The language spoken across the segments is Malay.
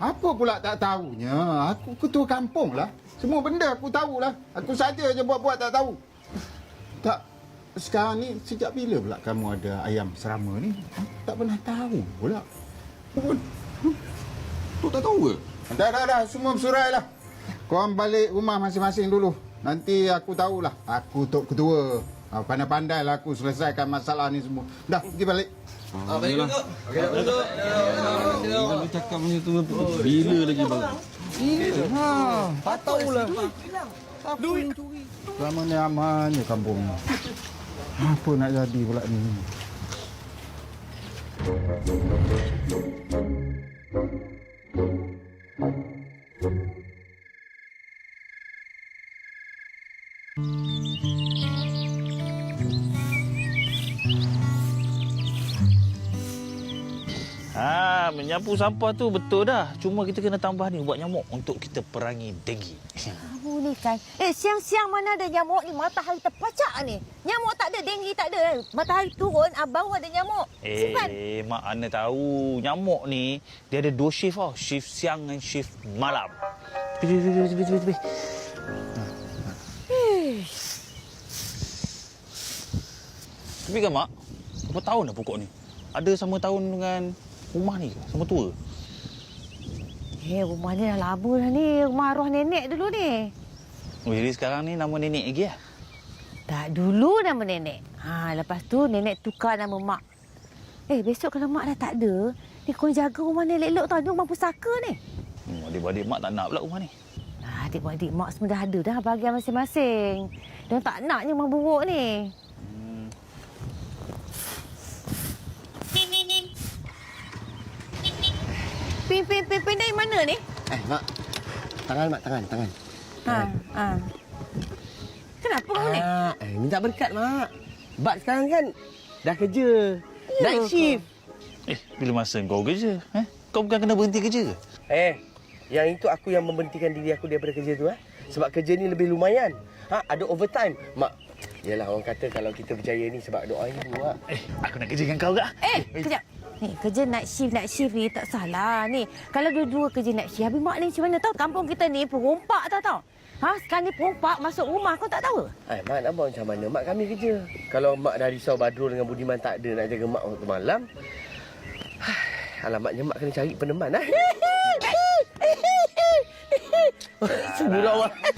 Apa pula tak tahunya? Aku ketua kampung lah. Semua benda aku tahulah. Aku saja je buat-buat tak tahu. Tak, sekarang ni sejak bila pula kamu ada ayam serama ni? Tak pernah tahu pula. Tu tak tahu ke? Dah. Semua bersurai lah. Korang balik rumah masing-masing dulu. Nanti aku tahulah. Aku tok ketua. Pandai-pandai lah aku selesaikan masalah ni semua. Dah, pergi balik. Balik dulu. Okey, duduk. Jangan cakap macam tu. Bila lagi bang? Tak tahulah. Siapa yang curi? Selama ni amannya kampung ni. Apa nak jadi pula ni? Menyapu sampah tu betul dah. Cuma kita kena tambah ni ubat nyamuk untuk kita perangi denggi. Kamu ni kan. Siang-siang mana ada nyamuk ni? Matahari terpacak ni. Nyamuk tak ada, denggi tak ada. Matahari turun, baru ada nyamuk. Simpan. Mak Ana tahu. Nyamuk ni, dia ada 2 shift tau. Shift siang dan shift malam. Pergi. Tapi kan, Mak? Berapa tahun dah pokok ni? Ada sama tahun dengan rumah ni ke? Sama tua? Rumah ni dah lama dah ni. Rumah arwah nenek dulu ni. Oh, jadi sekarang ni nama nenek lagi lah? Tak, dulu nama nenek. Lepas tu nenek tukar nama mak. Besok kalau mak dah tak ada, ni korang jaga rumah ni elok-elok tau. Ni rumah pusaka ni. Adik-beradik mak tak nak pula rumah ni. Adik-beradik mak semua dah ada dah bahagian masing-masing. Diorang tak nak ni rumah buruk ni. Pin dari mana ni? Mak. Tangan. Kenapa kau ni? Minta berkat, Mak. Bak sekarang kan dah kerja. Night shift. Bila masa kau kerja? Kau bukan kena berhenti kerja ke? Yang itu aku yang memberhentikan diri aku daripada kerja tu. Sebab kerja ni lebih lumayan. Ada overtime. Mak, yelah orang kata kalau kita berjaya ni sebab doa ibu, Mak. Aku nak kerja dengan kau ke? Kejap. Ni, kerja night shift ni tak salah ni. Kalau dua-dua kerja night shift, habis mak ni macam mana tahu? Kampung kita ni perompak tahu. Sekarang ni perompak masuk rumah, kau tak tahu? Mak nak buat macam mana? Mak kami kerja. Kalau Mak dah risau Badrul dengan Budiman tak ada nak jaga Mak waktu malam, alamatnya Mak kena cari peneman.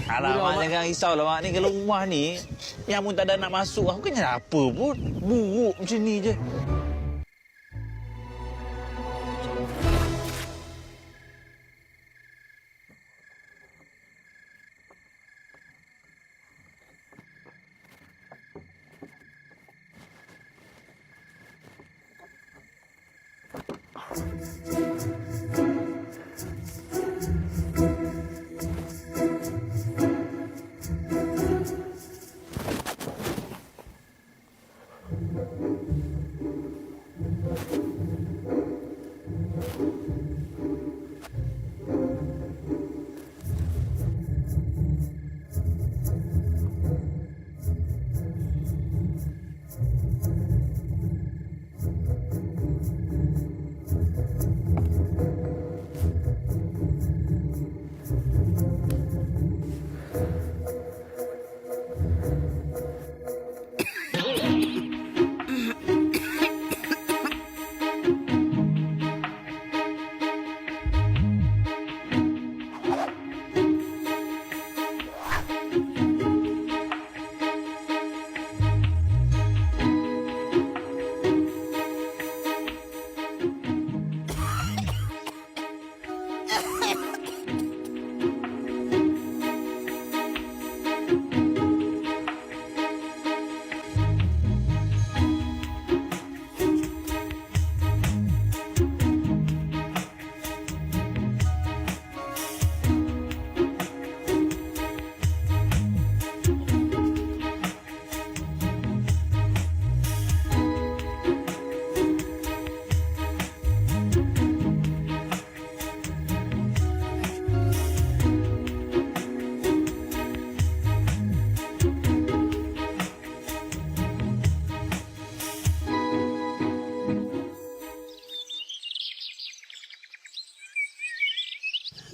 Alamak, jangan risau lah Mak ni. Kalau rumah ni, yang pun tak ada nak masuk, aku kena apa pun. Buruk macam ni je.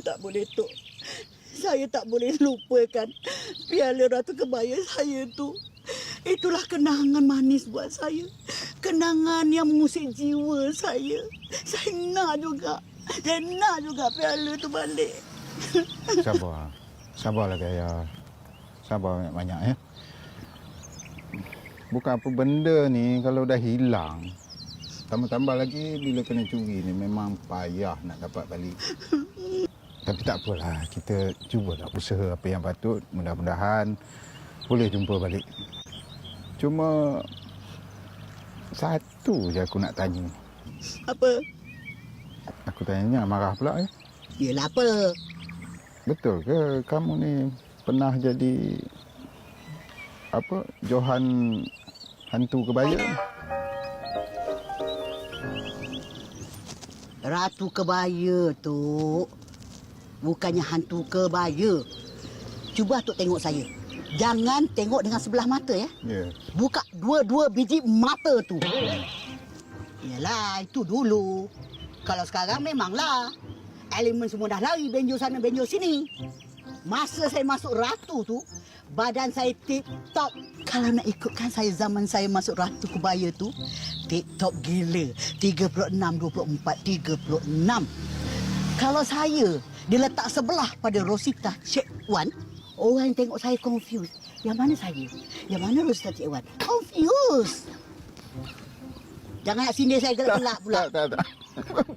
Tak boleh, Tok. Saya tak boleh lupakan piala Ratu Kebaya saya tu. Itulah kenangan manis buat saya. Kenangan yang mengusik jiwa saya. Saya nak juga. Saya nak juga piala tu balik. Sabar. Sabarlah Gaya. Sabar banyak-banyak ya. Bukan apa benda ni kalau dah hilang. Tambah-tambah lagi bila kena curi ni memang payah nak dapat balik. Tapi tak apalah, kita cubalah usaha apa yang patut. Mudah-mudahan boleh jumpa balik. Cuma satu je aku nak tanya. Apa? Aku tanya marah pula ya. Yelah apa? Betul ke kamu ni pernah jadi apa Johan hantu kebaya? Ratu Kebaya tu bukannya hantu kebaya. Cuba Tok tengok saya. Jangan tengok dengan sebelah mata ya. Ya. Buka dua-dua biji mata tu. Yalah, itu dulu. Kalau sekarang memanglah. Elemen semua dah lari benjol sana benjol sini. Masa saya masuk Ratu tu, badan saya tip-top. Kalau nak ikutkan saya zaman saya masuk Ratu Kebaya tu, tip-top gila. 36, 24, 36. Kalau saya diletak sebelah pada Rosita Cik Wan, orang tengok saya confused. Yang mana saya? Yang mana Rosita Cik Wan? Confused. Jangan nak sindir saya gelak-gelak pula. Tak.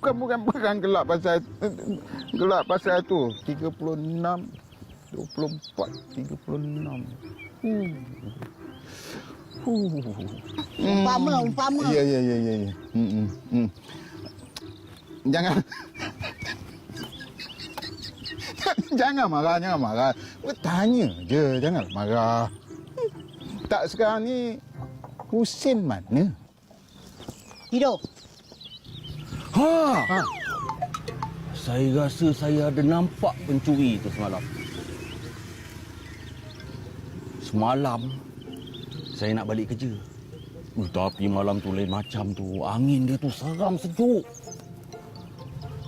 Bukan gelap pasal tu. 36, 24, 36. Umpama. Ya. Jangan. Jangan marah. Tanya je, jangan marah. Tak sekarang ni Husin mana? Tidur. Ha. Saya rasa saya ada nampak pencuri itu semalam. Semalam saya nak balik kerja. Tapi malam tu lain macam tu. Angin dia tu seram sejuk.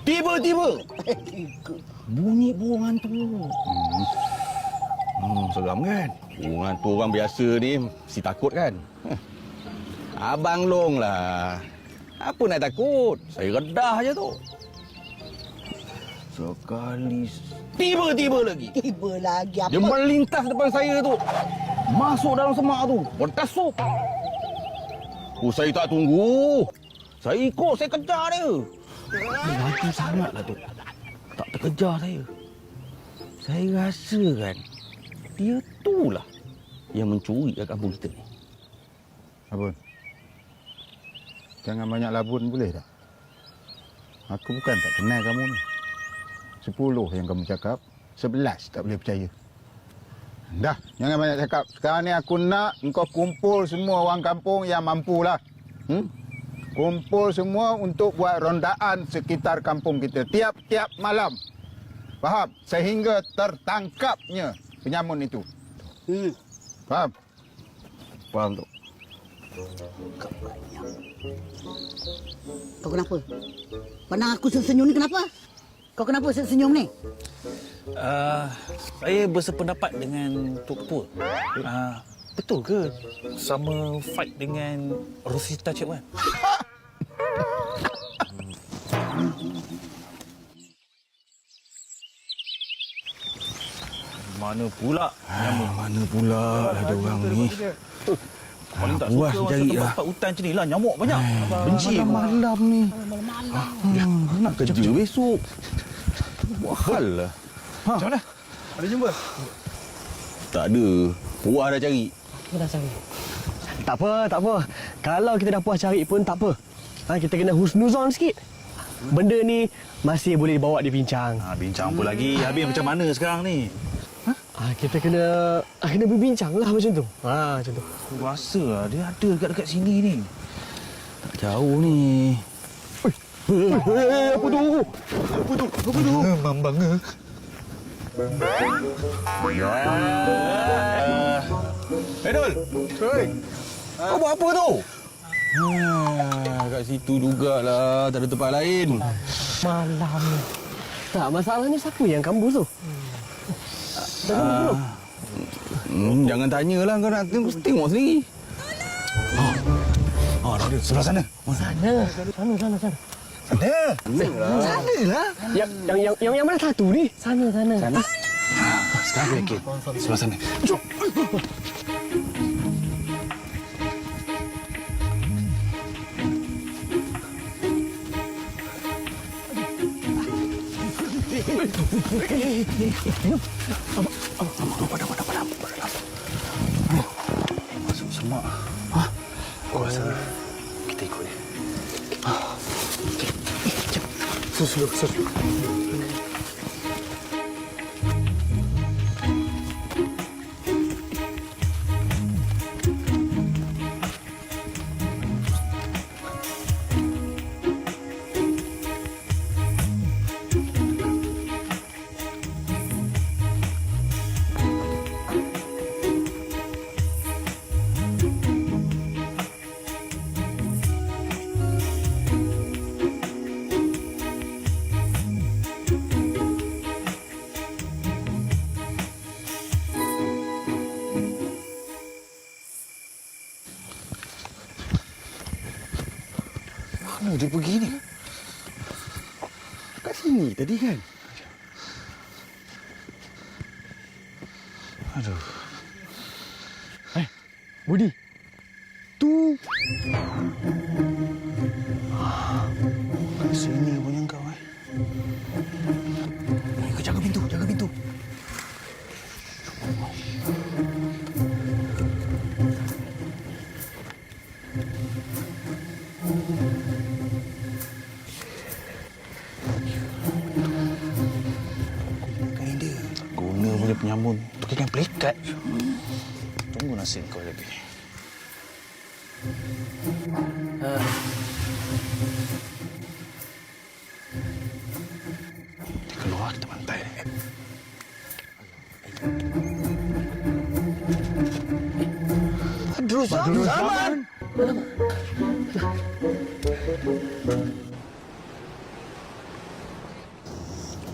Tiba-tiba bunyi burung hantu. Seram kan? Burung hantu orang biasa ni mesti takut kan? Abang Long lah. Apa nak takut? Saya redah je tu. Sekali tiba-tiba lagi. Tiba lagi apa? Dia melintas depan saya tu. Masuk dalam semak tu. Berdasup. Saya tak tunggu. Saya ikut, saya kejar dia. Dia laju sangatlah tu. Tak terkejar saya. Saya rasa kan, dia itulah yang mencuri kat kampung kita ni. Abun. Jangan banyak labun boleh tak? Aku bukan tak kenal kamu ni. 10 yang kamu cakap, 11 tak boleh percaya. Dah, jangan banyak cakap. Sekarang ni aku nak engkau kumpul semua orang kampung yang mampulah. Kumpul semua untuk buat rondaan sekitar kampung kita tiap-tiap malam. Faham? Sehingga tertangkapnya penyamun itu. Faham? Faham tu? Kau kenapa? Pandang aku senyum ni kenapa? Kau kenapa senyum ni? Saya bersependapat dengan Tok Ketua. Betul ke sama fight dengan Rosita Cik Wan? Mana pula? Mana pula ada orang ni? Paling tak Puas suka cari masa lah. tempat hutan macam ni lah. Nyamuk banyak. Benci. Malam-malam ni. Nak kerja besok. Buat hal lah. Macam mana? Ada jumpa? Tak ada. Puas dah cari. Kita dah cari. Tak apa. Kalau kita dah puas cari pun tak apa. Kita kena husnuzon sikit. Benda ni masih boleh dibawa dibincang. Bincang apa lagi? Habis macam mana sekarang ni? Kita kena berbincang lah macam tu. Macam tu. Aku rasa lah dia ada dekat sini ni. Tak jauh ni. Apa tu? Mambang ke? Dol. Kau buat apa tu? Kat situ jugalah. Tak ada tempat lain. Malam ni. Tak, masalahnya siapa yang kambus tu? Jangan tanyalah, kau nak tengok sendiri. Ada sebelah sana. Sana. Sana. Sana lah. Yang mana satu ni? Sana. Sana. Sekarang aku yakin. Sebelah sana. Jom. Masuk semak. Aku rasa kita ikut dia. Susul. Mana dia pergi ni? Kat sini tadi kan? Aduh. Budi. Tu. Kat sini punya kau Kau jaga pintu. Guna punya penyamun tu kan pelikat. Tunggu nasib kau lagi. Dia keluar, kita pantai. Badrul Zaman.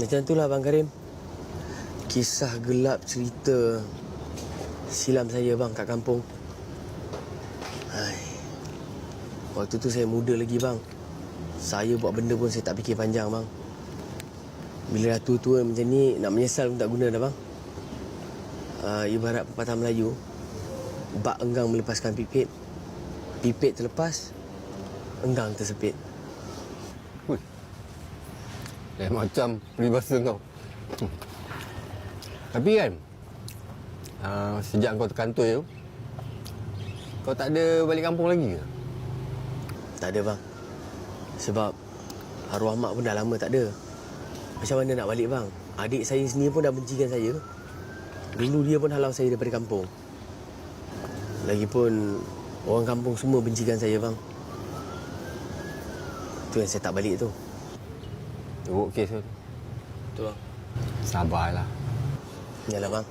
Macam itulah Bang Karim. Kisah gelap cerita silam saya bang kat kampung. Waktu tu saya muda lagi bang. Saya buat benda pun saya tak fikir panjang bang. Bila dah tua-tua macam ni, nak menyesal pun tak guna dah bang. Ibarat pepatah Melayu, bak enggang melepaskan pipit. Pipit terlepas, enggang tersepit. Macam peribahasa kau. Tapi kan, sejak kau terkantoi tu, kau tak ada balik kampung lagi ke? Tak ada bang. Sebab arwah mak pun dah lama tak ada. Macam mana nak balik bang? Adik saya sendiri pun dah bencikan saya. Dulu dia pun halau saya daripada kampung. Lagipun orang kampung semua bencikan saya bang. Tu yang saya tak balik tu. Teruk kes tu. Tu bang. Sabarlah. Yalah bang.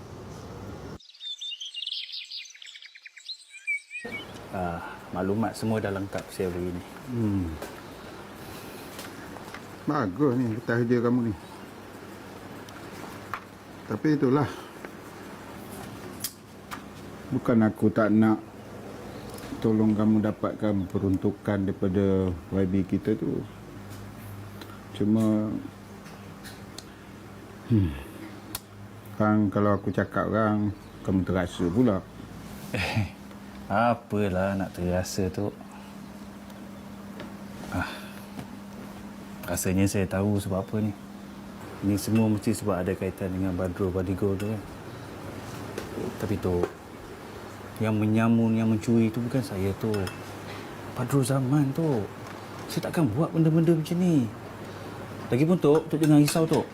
Maklumat semua dah lengkap saya hari ini. Bagus ni petah kerja kamu ni. Tapi itulah. Bukan aku tak nak tolong kamu dapatkan peruntukan daripada YB kita tu. Cuma kan kalau aku cakap kan kamu terasa pula. Apalah nak terasa tu. Rasanya saya tahu sebab apa ni. Ini semua mesti sebab ada kaitan dengan Badrul Badigo tu kan. Tapi tu, yang menyamun, yang mencuri tu bukan saya tu. Badrul Zaman tu. Saya takkan buat benda-benda macam ni. Lagipun Tok jangan risau Tok.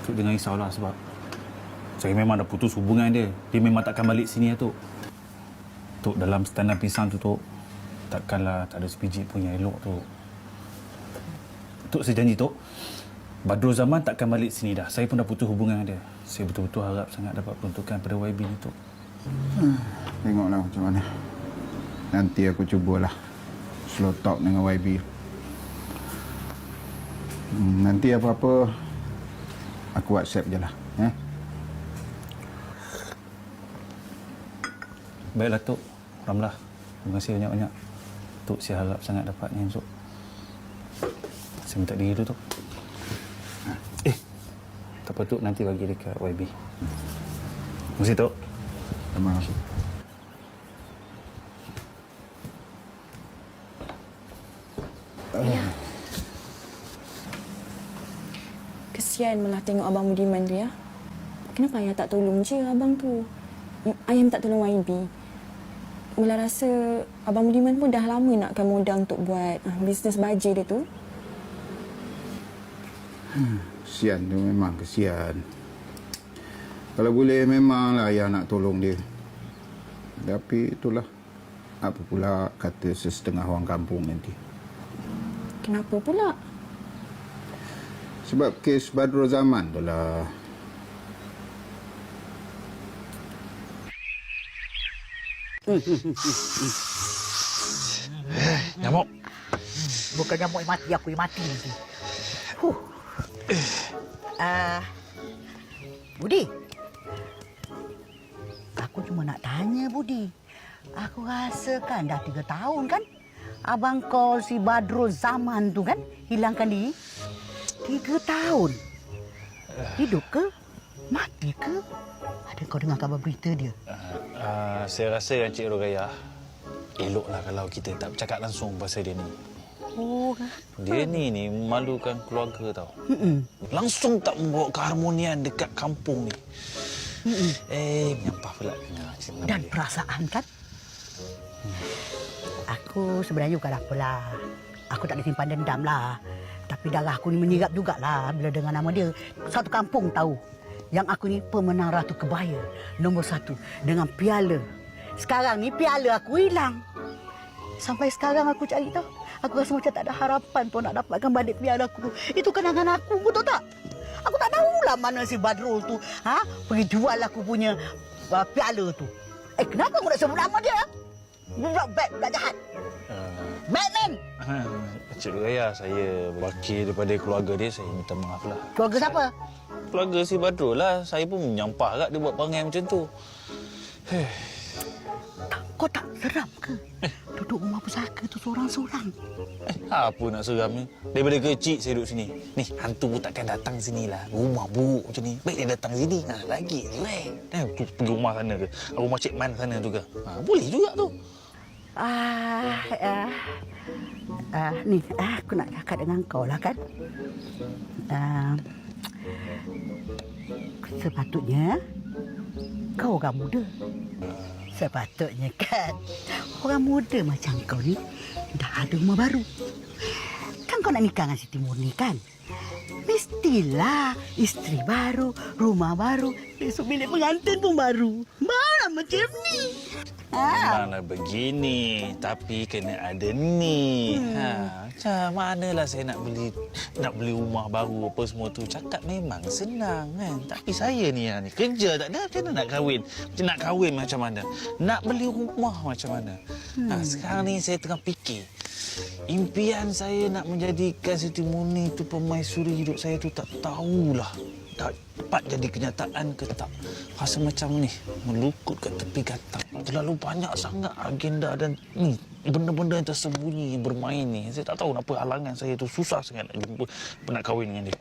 Tok jangan risaulah sebab saya memang dah putus hubungan dia. Dia memang takkan balik sini Tok. Tok dalam setandan pisang tu Tok, takkanlah tak ada sebiji pun yang elok Tok. Tok saya janji Tok, Badrul Zaman takkan balik sini dah. Saya pun dah putus hubungan dia. Saya betul-betul harap sangat dapat peruntukan pada YB ni Tok. Tengoklah macam mana. Nanti aku cubalah slow talk dengan YB. Nanti apa-apa aku WhatsApp je lah. Baiklah, Tok. Ramlah. Terima kasih banyak-banyak. Tok, saya harap sangat dapat ni esok. Saya minta diri dulu, Tok. Tak apa, Tok. Nanti bagi dekat YB. Terima kasih, Tok. Terima kasih. Kesian malah tengok Abang Budiman tu ya. Kenapa ayah tak tolong je abang tu? Ayah tak tolong YB. Mula rasa Abang Budiman pun dah lama nakkan modal untuk buat bisnes baja dia tu. Kesian tu, memang kesian. Kalau boleh memanglah ayah nak tolong dia. Tapi itulah, apa pula kata sesetengah orang kampung nanti. Kenapa pula? Sebab kes Badrul Zaman tu lah. Nyamuk. Bukan nyamuk yang mati, aku yang mati nanti. Budi. Aku cuma nak tanya, Budi. Aku rasa kan dah 3 tahun kan abang call si Badrul Zaman tu kan hilangkan diri. 3 tahun. Hidup ke? Mati ke? Ada kau dengar khabar berita dia? Saya rasa Encik Rogaya eloklah kalau kita tak bercakap langsung pasal dia ni. Oh, Dia ni memalukan keluarga tau. Langsung tak membawa keharmonian dekat kampung ni. Menyampah pula dengar cerita dan dia. perasaan kan? Aku sebenarnya bukan apalah. Aku tak ada simpan dendam lah. Tapi darah aku ni menyerap jugalah bila dengar nama dia. Satu kampung tahu yang aku ni pemenang Ratu Kebaya nombor 1 dengan piala. Sekarang ni piala aku hilang. Sampai sekarang aku cari tahu. Aku rasa macam tak ada harapan pun nak dapatkan balik piala aku. Itu kenangan aku, betul tak? Aku tak tahulah mana si Badrul tu. Pergi jual aku punya piala tu. Kenapa aku nak sebut nama dia? Budak jahat. Batman! Encik Rogaya, saya wakil daripada keluarga dia, saya minta maaf lah. Keluarga siapa? Keluarga si Badrul lah. Saya pun menyampah kat dia buat perangai macam tu. Kau tak seram ke? Duduk rumah pusaka tu seorang-seorang. Apa nak seram ni? Daripada kecil saya duduk sini. Ni, hantu pun takkan datang sini lah. Rumah buruk macam ni. Baik dia datang sini. Lagi relax. Tu pergi rumah sana ke. Rumah Cik Man sana juga. Boleh juga tu. Ni, aku nak cakap dengan kau lah kan. Sepatutnya kau orang muda. Sepatutnya kan orang muda macam kau ni dah ada rumah baru. Kan kau nak nikah dengan Siti Murni kan? Mestilah isteri baru, rumah baru, besok bilik pengantin pun baru. Mana macam ni? Memanglah begini, tapi kena ada ni. Macam manalah saya nak beli rumah baru apa semua tu. Cakap memang senang kan. Tapi saya ni kerja tak ada, macam mana nak kahwin? Nak kahwin macam mana? Nak beli rumah macam mana? Sekarang ni saya tengah fikir. Impian saya nak menjadikan Siti Murni tu permaisuri hidup saya tu tak tahulah dapat jadi kenyataan ke tak. Rasa macam ni melukut kat tepi gatang. Terlalu banyak sangat agenda dan benda-benda yang tersembunyi bermain ni. Saya tak tahu apa halangan saya tu. Susah sangat nak jumpa nak kahwin dengan dia.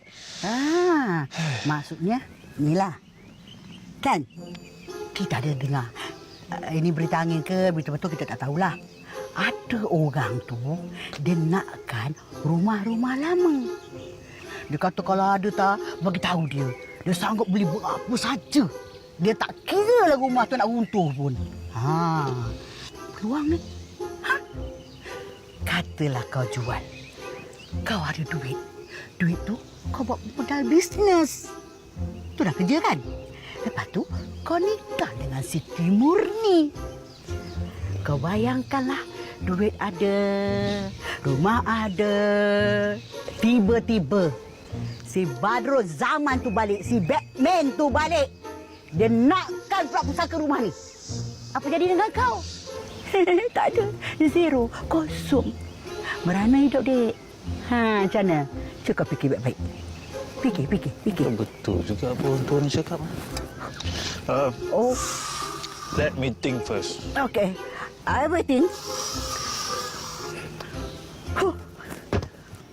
Maksudnya inilah. Kan? Kita ada dengar. Ini berita angin ke berita betul kita tak tahulah. Ada orang tu dia nakkan rumah-rumah lama. Dia kata kalau ada tak bagi tahu dia. Dia sanggup beli berapa saja. Dia tak kira lah rumah tu nak runtuh pun. Peluang ni. Katalah kau jual. Kau ada duit. Duit tu kau buat modal bisnes. Tu dah kerja kan? Lepas tu kau nikah dengan Siti Murni. Kau bayangkanlah. Duit ada, rumah ada. Tiba-tiba si Badrul Zaman tu balik, si Batman tu balik. Dia nakkan pula pusaka rumah ni. Apa jadi dengan kau? Tak ada, zero, kosong. Merana hidup, dek. Macam mana? Cuba kau fikir baik-baik. Fikir. Betul juga apa orang tua ni cakap. Oh, Let me think first. okay. I will think.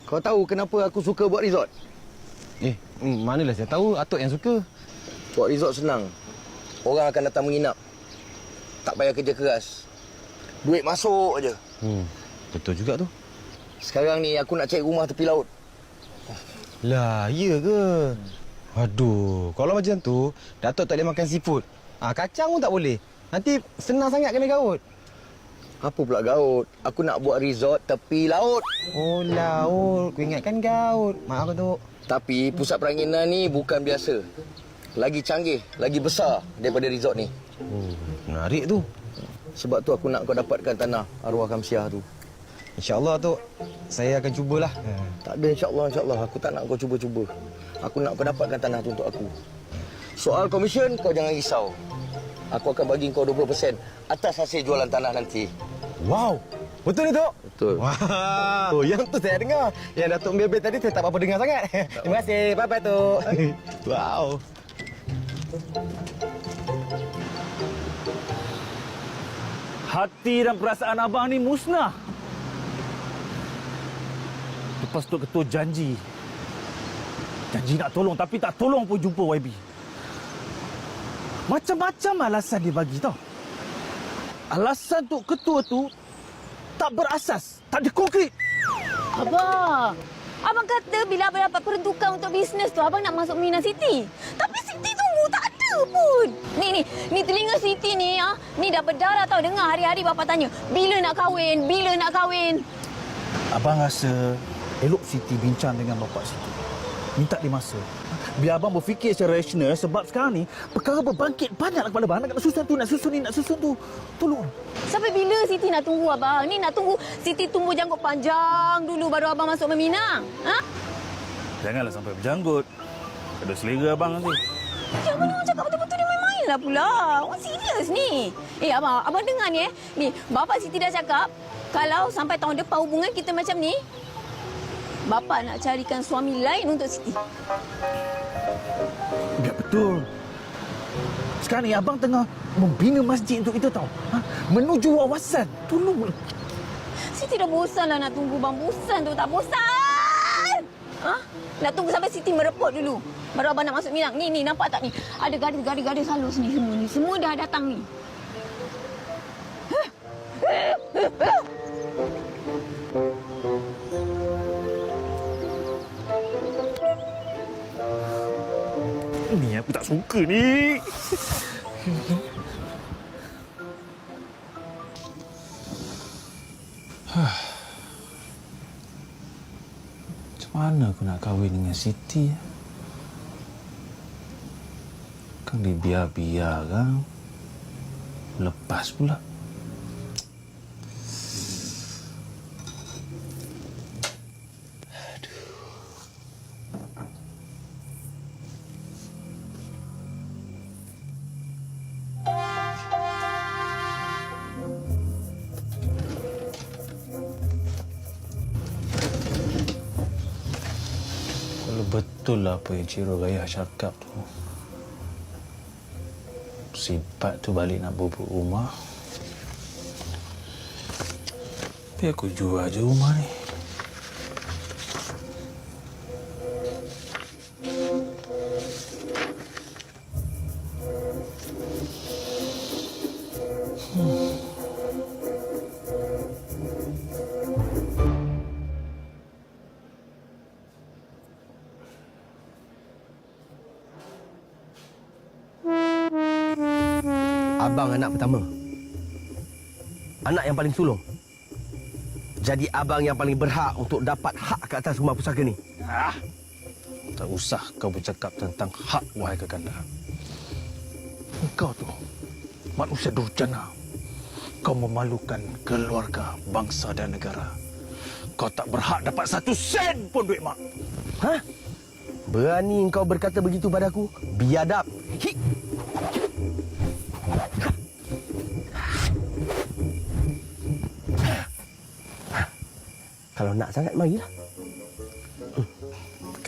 Kau tahu kenapa aku suka buat resort? Manalah saya tahu Atuk yang suka. Buat resort senang. Orang akan datang menginap. Tak payah kerja keras. Duit masuk aje. Betul juga tu. Sekarang ni aku nak cari rumah tepi laut. Lah, iya ke? Aduh, kalau macam tu, Datuk tak boleh makan seafood. Kacang pun tak boleh. Nanti senang sangat kena gaut. Apa pula gaut? Aku nak buat resort tepi laut. Oh, laut. Ku ingatkan gaut. Maaf, Datuk. Tapi pusat peranginan ni bukan biasa. Lagi canggih, lagi besar daripada resort ni. Menarik tu. Sebab tu aku nak kau dapatkan tanah arwah Kamsiah tu. InsyaAllah, Tok. Saya akan cubalah. Tak ada insyaAllah. Aku tak nak kau cuba-cuba. Aku nak kau dapatkan tanah tu untuk aku. Soal komisen, kau jangan risau. Aku akan bagi kau 20% atas hasil jualan tanah nanti. Wow. Betul ni, Tok? Betul. Wow. Yang tu saya dengar. Yang Datuk bebel tadi saya tak apa-apa dengar sangat. Terima kasih. Bye-bye, Tok. Wow. Hati dan perasaan abang ni musnah. Lepas tu ketua janji nak tolong tapi tak tolong pun jumpa YB. Macam-macam alasan dia bagi tau. Alasan tu ketua tu tak berasas, tak ada konkret. Abang kata bila abang dapat peruntukan untuk bisnes tu, abang nak masuk Mina City. Tapi Siti tunggu, tak ada pun. Ni telinga Siti ni, ni dah berdarah tau. Dengar hari-hari bapa tanya, bila nak kahwin? Abang rasa elok Siti bincang dengan bapa Siti. Minta dia masa. Biar abang berfikir secara rasional sebab sekarang ni perkara berbangkit banyak kepala abang. Nak susun tu. Tolong. Sampai bila Siti nak tunggu abang? Ni nak tunggu Siti tumbuh janggut panjang dulu baru abang masuk Memina. Janganlah sampai berjanggut. Ada selera abang nanti. Jangan orang cakap betul-betul dia main-main lah pula. Orang serius ni. Abang dengar ni Ni, bapa Siti dah cakap kalau sampai tahun depan hubungan kita macam ni, bapa nak carikan suami lain untuk Siti. Ya betul. Sekarang ni abang tengah membina masjid untuk kita tau. Menuju wawasan. Tolong. Siti dah bosan lah nak tunggu bang. Bosan tu tak bosan. Nak tunggu sampai Siti merepot dulu. Baru abang nak masuk Minang. Ni nampak tak ni? Ada gadis-gadis halus ni semua ni. Semua dah datang ni. Ni aku tak suka ni. Macam mana aku nak kahwin dengan Siti? Kan dibiar-biar kan. Lepas pula. Betul lah apa yang Cik Rogayah cakap tu. Sifat tu balik nak bubuk rumah. Tapi aku jual je rumah ni. Abang anak pertama. Anak yang paling sulung. Jadi abang yang paling berhak untuk dapat hak ke atas rumah pusaka ni. Tak usah kau bercakap tentang hak, wahai Kakanda. Engkau tu manusia durjana. Kau memalukan keluarga, bangsa dan negara. Kau tak berhak dapat 1 sen pun duit mak. Berani engkau berkata begitu padaku? Biadab. Kalau nak sangat, marilah.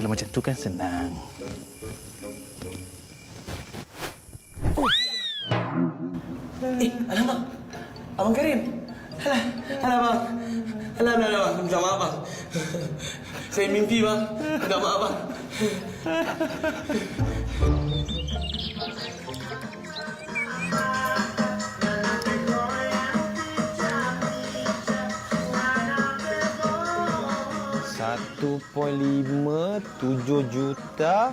Kalau macam tu kan senang. Alamak. Abang Karim. Alah bang. Alah. Minta maaf bang. Saya mimpi bang. Minta maaf bang. $1.57 juta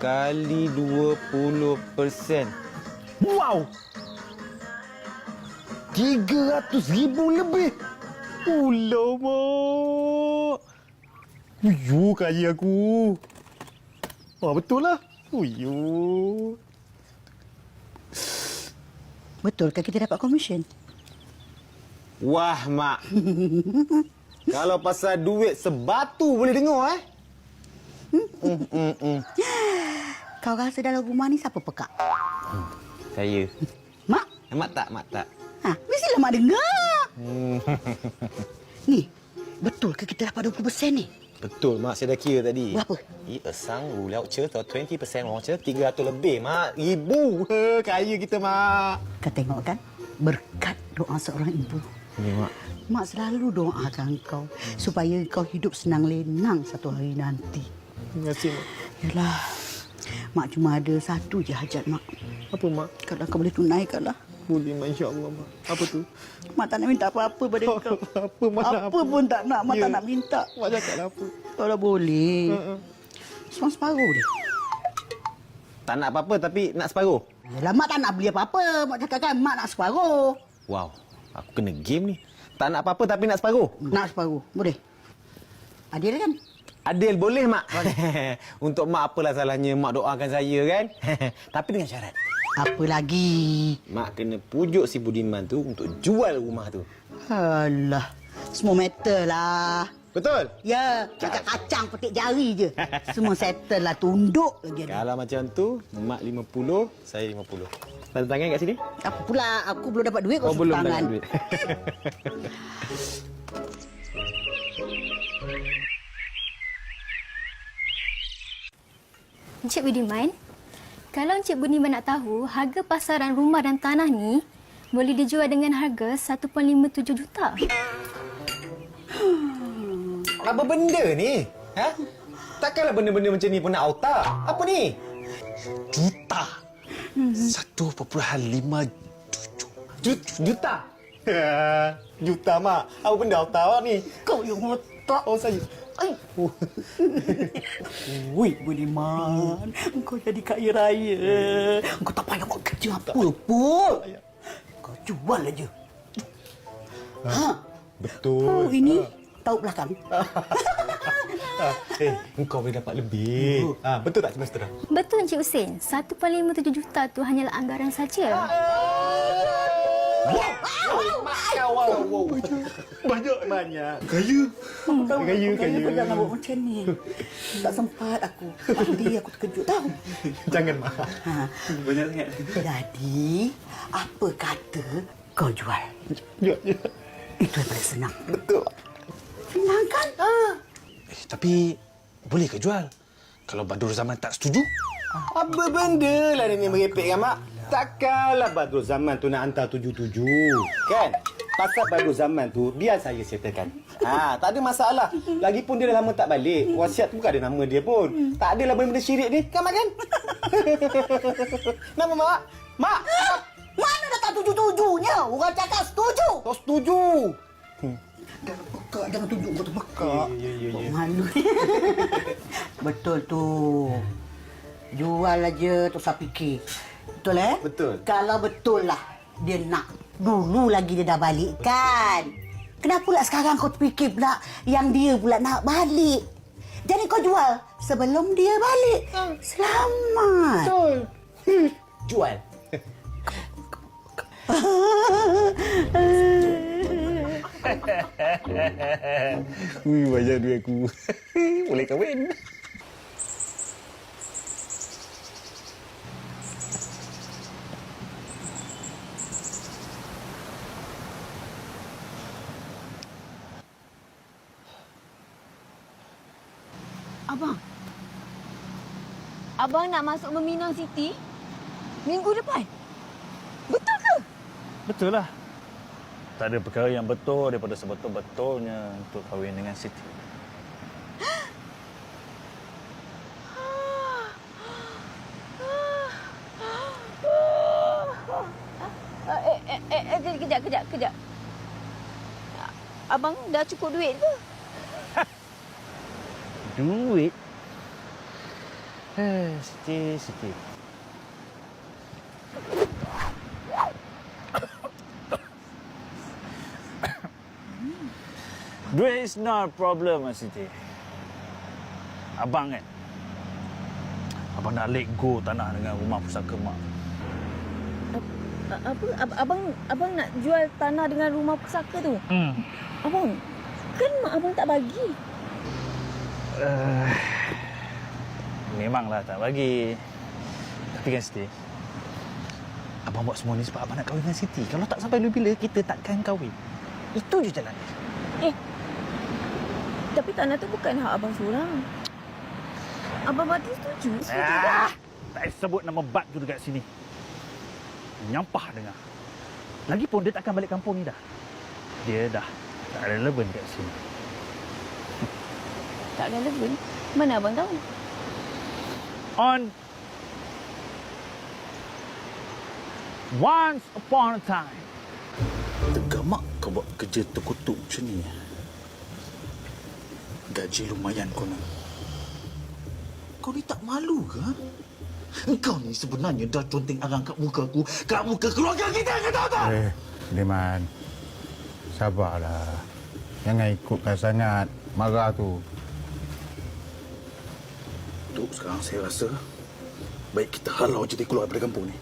kali 20%. Wow! 300,000 lebih. Ulamak. Kaya aku. Betul lah. Betul ke kita dapat komisen? Wah, Mak. Kalau pasal duit sebatu boleh dengar, Kau rasa dalam rumah ni siapa pekak? Saya. Mak? Mak tak. Mestilah Mak dengar. Ni, betul ke kita dapat 20% ni? Betul, Mak. Saya dah kira tadi. Berapa? Sang ulau cer 20% orang cer 300 lebih, Mak. Ribu. Kaya kita, Mak. Kau tengok kan? Berkat doa seorang ibu. Ya, Mak. Mak selalu doakan kau supaya kau hidup senang lenang satu hari nanti. Terima kasih, Mak. Yalah, Mak cuma ada satu je hajat, Mak. Apa, Mak? Kalau kau boleh tunaikanlah. Boleh, Mak. InsyaAllah, Mak. Apa tu? Mak tak nak minta apa-apa pada kau. Apa, Mak? Apa pun tak nak, Mak tak nak minta. Mak cakaplah apa? Kalau boleh. Separuh dia. Tak nak apa-apa tapi nak separuh. Yalah, Mak tak nak beli apa-apa. Mak cakap kan, Mak nak separuh. Wow. Aku kena game ni. Tak nak apa-apa tapi nak separuh. Nak separuh. Boleh? Adil kan? Adil boleh, Mak. Untuk Mak apalah salahnya Mak doakan saya kan. Tapi dengan syarat. Apa lagi? Mak kena pujuk si Budiman tu untuk jual rumah tu. Alah, semua metal lah. Betul? Ya, cakap kacang petik jari je. Semua settle lah, tunduk lagi ada. Kalau macam tu, Mak 50, saya 50. Tanda tangan kat sini? Apa pula, aku belum dapat duit kau belum tangan. dapat duit. Encik Budiman, kalau Encik Budiman nak tahu, harga pasaran rumah dan tanah ni boleh dijual dengan harga 1.57 juta. Apa benda ni? Ha? Takkanlah benda-benda macam ni pun nak otak. Apa ni? Juta. 1.57 juta. Juta, Mak. Apa benda otak awak ni? Kau yang otak. Oh, saya. Woi, Budiman. Kau jadi kaya raya. Kau tak payah buat kerja apa pun. Kau jual aja. Ha? Betul. Oh, ini tahu belakang. Engkau boleh dapat lebih. Betul tak semester? Betul Encik Hussein, 1.57 juta tu hanyalah anggaran saja. Wow. Banyak. Kaya. Kaya. Kau jangan buat macam ni. Tak sempat aku. Tadi aku terkejut tahu. Jangan, Mak. Banyak sangat. Jadi, apa kata kau jual? Ya. Itu yang paling senang. Betul. Senang kan? Tapi boleh ke jual? Kalau Badur Zaman tak setuju? Apa benda lah ni merepek kan, Mak? Takkanlah Badrul Zaman tu nak hantar 77. Kan? Pasal Badrul Zaman tu, biar saya settlekan. Tak ada masalah. Lagipun dia dah lama tak balik. Wasiat tu bukan ada nama dia pun. Tak adalah benda-benda syirik ni. Kan, Mak kan? Nama Mak? Mak! Mana datang 77-nya? Orang cakap setuju. Tak setuju. Jangan pekak, jangan tunjuk kau tu pekak. Ya. Malu. Betul tu. Jual aja tu saya fikir. Betul Betul. Kalau betul lah dia nak. Dulu lagi dia dah balik kan. Kenapa pula sekarang kau fikir pula yang dia pula nak balik? Jadi kau jual sebelum dia balik. Selamat. Betul. Jual. Banyak duit aku. Boleh kahwin. Abang, Abang nak masuk meminang Siti minggu depan. Betul ke? Betul lah. Tak ada perkara yang betul daripada sebetul-betulnya untuk kahwin dengan Siti. Kejap. Abang dah cukup duit ke? Duit? Siti. Duit is not a problem, Siti. Abang kan? Abang nak let go tanah dengan rumah pusaka mak. Abang nak jual tanah dengan rumah pusaka tu? Abang, kan mak abang tak bagi. Memanglah tak bagi. Tapi kan Siti, abang buat semua ni sebab abang nak kahwin dengan Siti. Kalau tak sampai bila kita takkan kahwin. Itu je jalan dia. Tapi tanah tu bukan hak abang seorang. Abang Bati setuju dah. Tak payah sebut nama Bat tu dekat sini. Nyampah dengar. Lagipun dia takkan balik kampung ni dah. Dia dah tak relevan kat sini. Tak relevan? Mana abang tahu? Once upon a time. Tergamak kau buat kerja terkutuk macam ni. Gaji lumayan konon. Kau ni tak malu ke? Engkau ni sebenarnya dah conteng arang kat muka aku, kat muka keluarga kita, kau tahu tak? Liman, sabarlah. Jangan ikutkan sangat marah tu. Tok, sekarang saya rasa baik kita halau je dia keluar daripada kampung ni.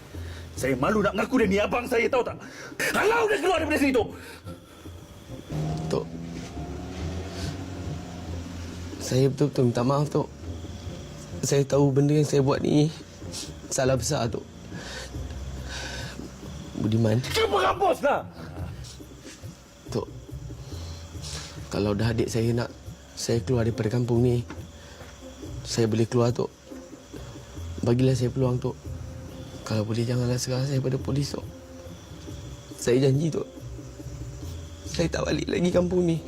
Saya malu nak mengaku dia ni abang saya, tahu tak? Halau dia keluar daripada sini, Tok. Tok, saya betul-betul minta maaf, Tok. Saya tahu benda yang saya buat ni salah besar, Tok. Budiman. Cuba hapuslah! Tok, kalau dah adik saya nak saya keluar daripada kampung ni, saya boleh keluar, Tok. Bagilah saya peluang, Tok. Kalau boleh janganlah serah saya pada polis, Tok. Saya janji, Tok. Saya tak balik lagi kampung ni.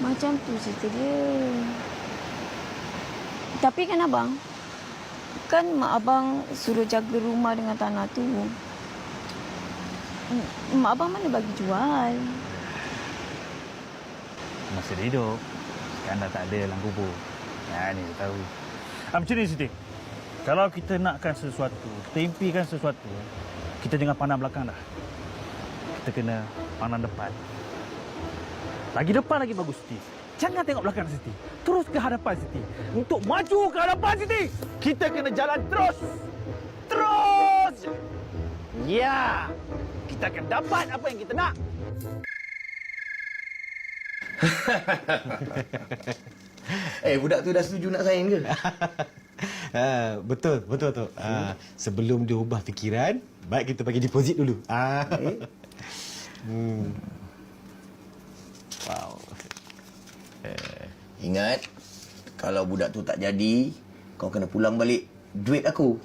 Macam tu cerita dia. Tapi kan abang, kan mak abang suruh jaga rumah dengan tanah tu. Mak abang mana bagi jual? Masih dia hidup. Sekarang dah tak ada dalam kubur. Ni dia tahu. Macam ni, Siti. Kalau kita nakkan sesuatu, kita impikan sesuatu, kita jangan pandang belakang dah. Kita kena pandang depan. Lagi depan lagi bagus, Siti. Jangan tengok belakang, Siti. Terus ke hadapan, Siti. Untuk maju ke hadapan, Siti, kita kena jalan terus. Terus! Ya! Kita akan dapat apa yang kita nak. Budak tu dah setuju nak sign ke? Betul tu. Sebelum dia ubah fikiran, baik kita bagi deposit dulu. Wow. Ingat, kalau budak tu tak jadi, kau kena pulang balik duit aku.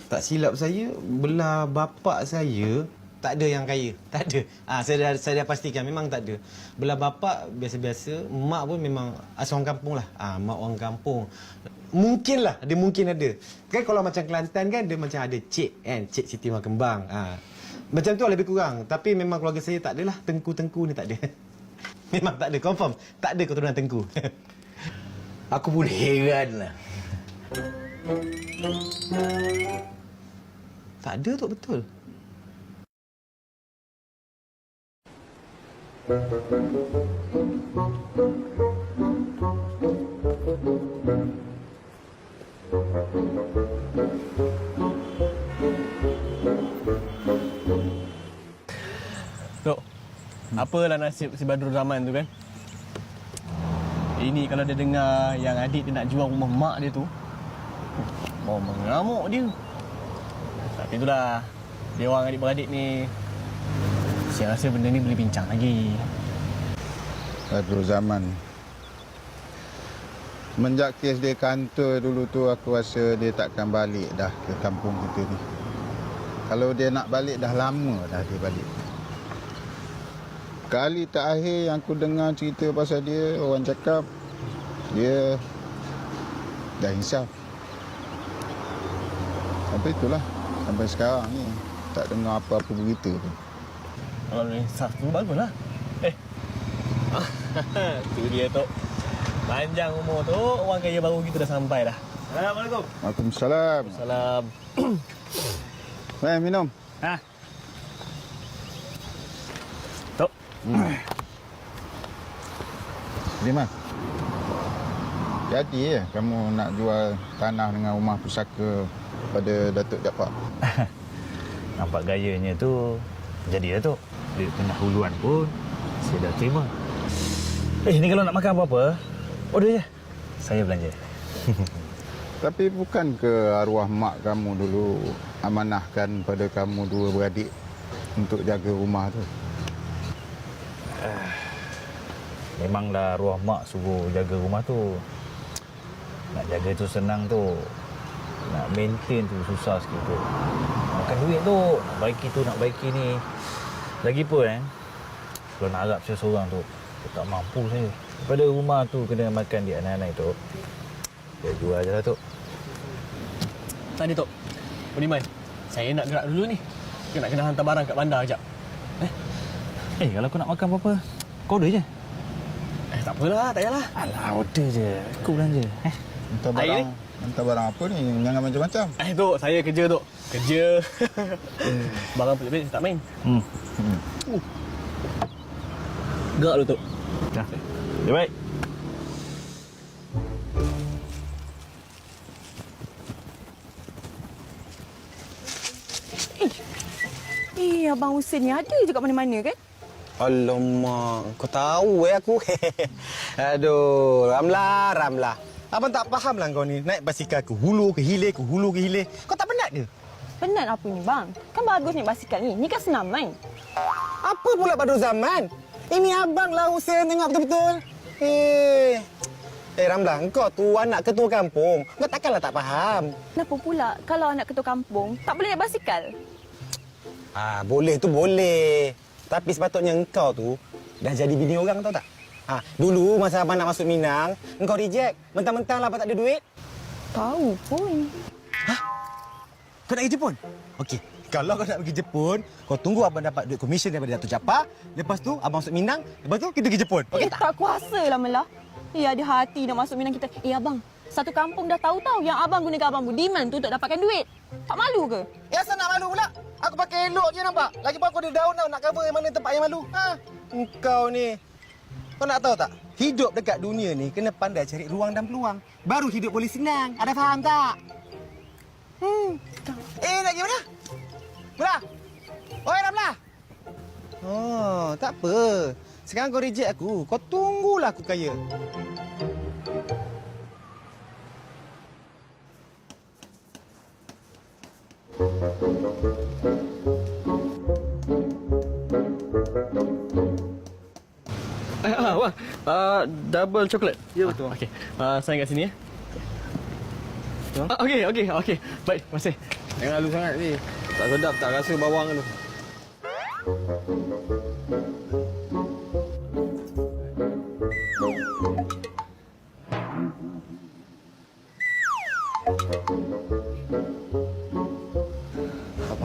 Tak silap saya, belah bapak saya tak ada yang kaya. Tak ada. Saya dah pastikan memang tak ada. Belah bapak biasa-biasa, mak pun memang asal orang kampung lah. Mak orang kampung. Mungkinlah, dia mungkin ada. Kan kalau macam Kelantan kan, dia macam ada cik kan, Cik Siti Mak Kembang. Macam tu lah lebih kurang. Tapi memang keluarga saya tak adalah. Tengku-tengku ni tak ada. Memang tak ada, confirm. Tak ada keturunan tengku. Aku pun heran lah. Tak ada tu, betul. Tok, apalah nasib si Badrul Zaman tu kan? Ini kalau dia dengar yang adik dia nak jual rumah mak dia tu, mau mengamuk dia. Tapi itulah, dia orang adik-beradik ni Saya rasa benda ni boleh bincang lagi. Badrul Zaman. Semenjak kes dia kantor dulu tu, aku rasa dia takkan balik dah ke kampung kita ni. Kalau dia nak balik, dah lama dah dia balik. Kali terakhir yang aku dengar cerita pasal dia, orang cakap dia dah insaf. Sampai itulah, sampai sekarang ni tak dengar apa-apa berita tu. Kalau dah insaf tu baguslah. Tu dia tu. Panjang umur tu, orang kaya baru kita dah sampai dah. Assalamualaikum. Waalaikumsalam. Salam. Mari minum. Ha. Tok. Dimas. Jadi kamu nak jual tanah dengan rumah pusaka pada Datuk Jaafar. Nampak gayanya tu, jadi lah tu. Duit pendahuluan pun saya dah terima. Ni kalau nak makan apa-apa, order je. Saya belanja. Tapi bukan ke arwah mak kamu dulu amanahkan pada kamu dua beradik untuk jaga rumah tu? Memanglah arwah mak suruh jaga rumah tu. Nak jaga tu senang tu. Nak maintain tu susah sikit tu. Makan duit tu, nak baiki tu, nak baiki ni. Lagipun kalau nak harap saya seorang tu, tak mampu saya. Daripada rumah tu kena makan dia anak-anak tu, dia jual je lah tu. Tadi Tok. Budiman, saya nak gerak dulu ni. Kita nak kena hantar barang kat bandar sekejap. Kalau kau nak makan apa-apa, kau order je. Tak apalah, tak payahlah. Alah, order je. Aku belanja. Hantar barang apa ni? Jangan macam-macam. Tok, saya kerja Tok. Kerja. Barang pelik-pelik saya tak main. Gerak dulu Tok. Dah. Ya, baik. Abang Husin ni ada je kat mana-mana kan? Alamak, kau tahu aku. Aduh, Ramlah. Abang tak faham lah kau ni. Naik basikal ke hulu, ke hilir, ke hulu, ke hilir. Kau tak penat ke? Penat apa ni bang? Kan bagus naik basikal ni. Ni kan senam main. Apa pula Badrul Zaman? Ini abang lah Husin, tengok betul-betul. Ramlah, engkau tu anak ketua kampung. Kau takkanlah tak faham. Kenapa pula kalau anak ketua kampung tak boleh naik basikal? Boleh tu boleh. Tapi sepatutnya engkau tu dah jadi bini orang tahu tak? Dulu masa abang nak masuk Minang, engkau reject. Mentang-mentang lah abang tak ada duit. Tahu pun. Kau nak pergi Jepun? Okey. Kalau kau nak pergi Jepun, kau tunggu abang dapat duit komisen daripada Datuk Jaafar. Lepas tu abang masuk Minang. Lepas tu kita pergi Jepun. Okey tak? Tak kuasa lah Melah. Ada hati nak masuk Minang kita. Abang, satu kampung dah tahu yang abang gunakan abang Budiman tu untuk dapatkan duit. Tak malu ke? Asal nak malu pula? Aku pakai elok je nampak. Lagipun aku ada daun tau nak cover yang mana tempat yang malu. Engkau ni. Kau nak tahu tak? Hidup dekat dunia ni kena pandai cari ruang dan peluang. Baru hidup boleh senang. Ada faham tak? Nak pergi mana? Mana? Oi Ramlah. Tak apa. Sekarang kau reject aku. Kau tunggulah aku kaya. Bang. Double coklat. Ya betul. Okey. Saya kat sini ya. Okey. Baik, terima kasih. Jangan halu sangat ni. Tak sedap, tak rasa bawang tu.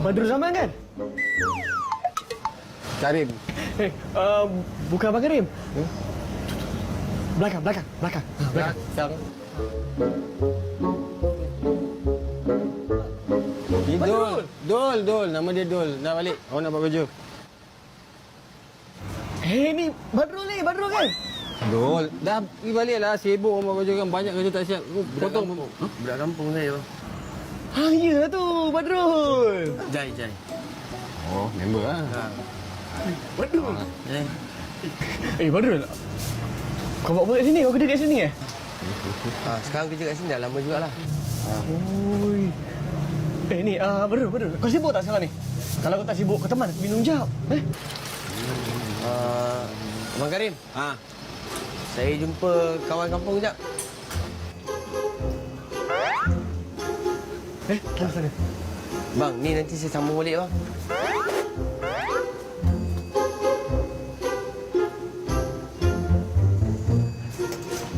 Badrul Zaman kan? Karim. Bukan Abang Karim. Belakang. Dul. Nama dia Dul. Dah balik. Orang nak buat baju. Ni Badrul kan? Dul. Dah pergi balik lah. Sibuk orang buat baju kan. Banyak kerja tak siap. Potong. Budak kampung saya bang. Ya tu, Badrul. Jai. Oh, member lah. Badrul. Jai. Badrul. Kau buat apa kat sini? Kau kerja kat sini Sekarang kerja kat sini dah lama jugalah. Oi. Badrul. Kau sibuk tak sekarang ni? Kalau kau tak sibuk, kau teman aku minum jap. Abang Karim. Saya jumpa kawan kampung sekejap. Sana. Bang, ni nanti saya sambung balik bang.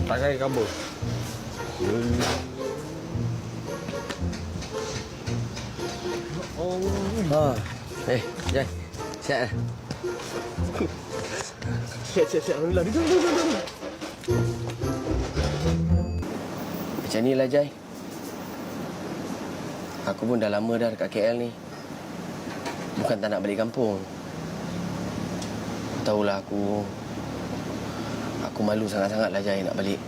Tak kaya kabur. Jai. Siap dah. Siap. Alhamdulillah. Duduk. Macam ni lah, Jai. Aku pun dah lama dah dekat KL ni. Bukan tak nak balik kampung. Tahulah aku malu sangat-sangat lah, Jai, nak balik.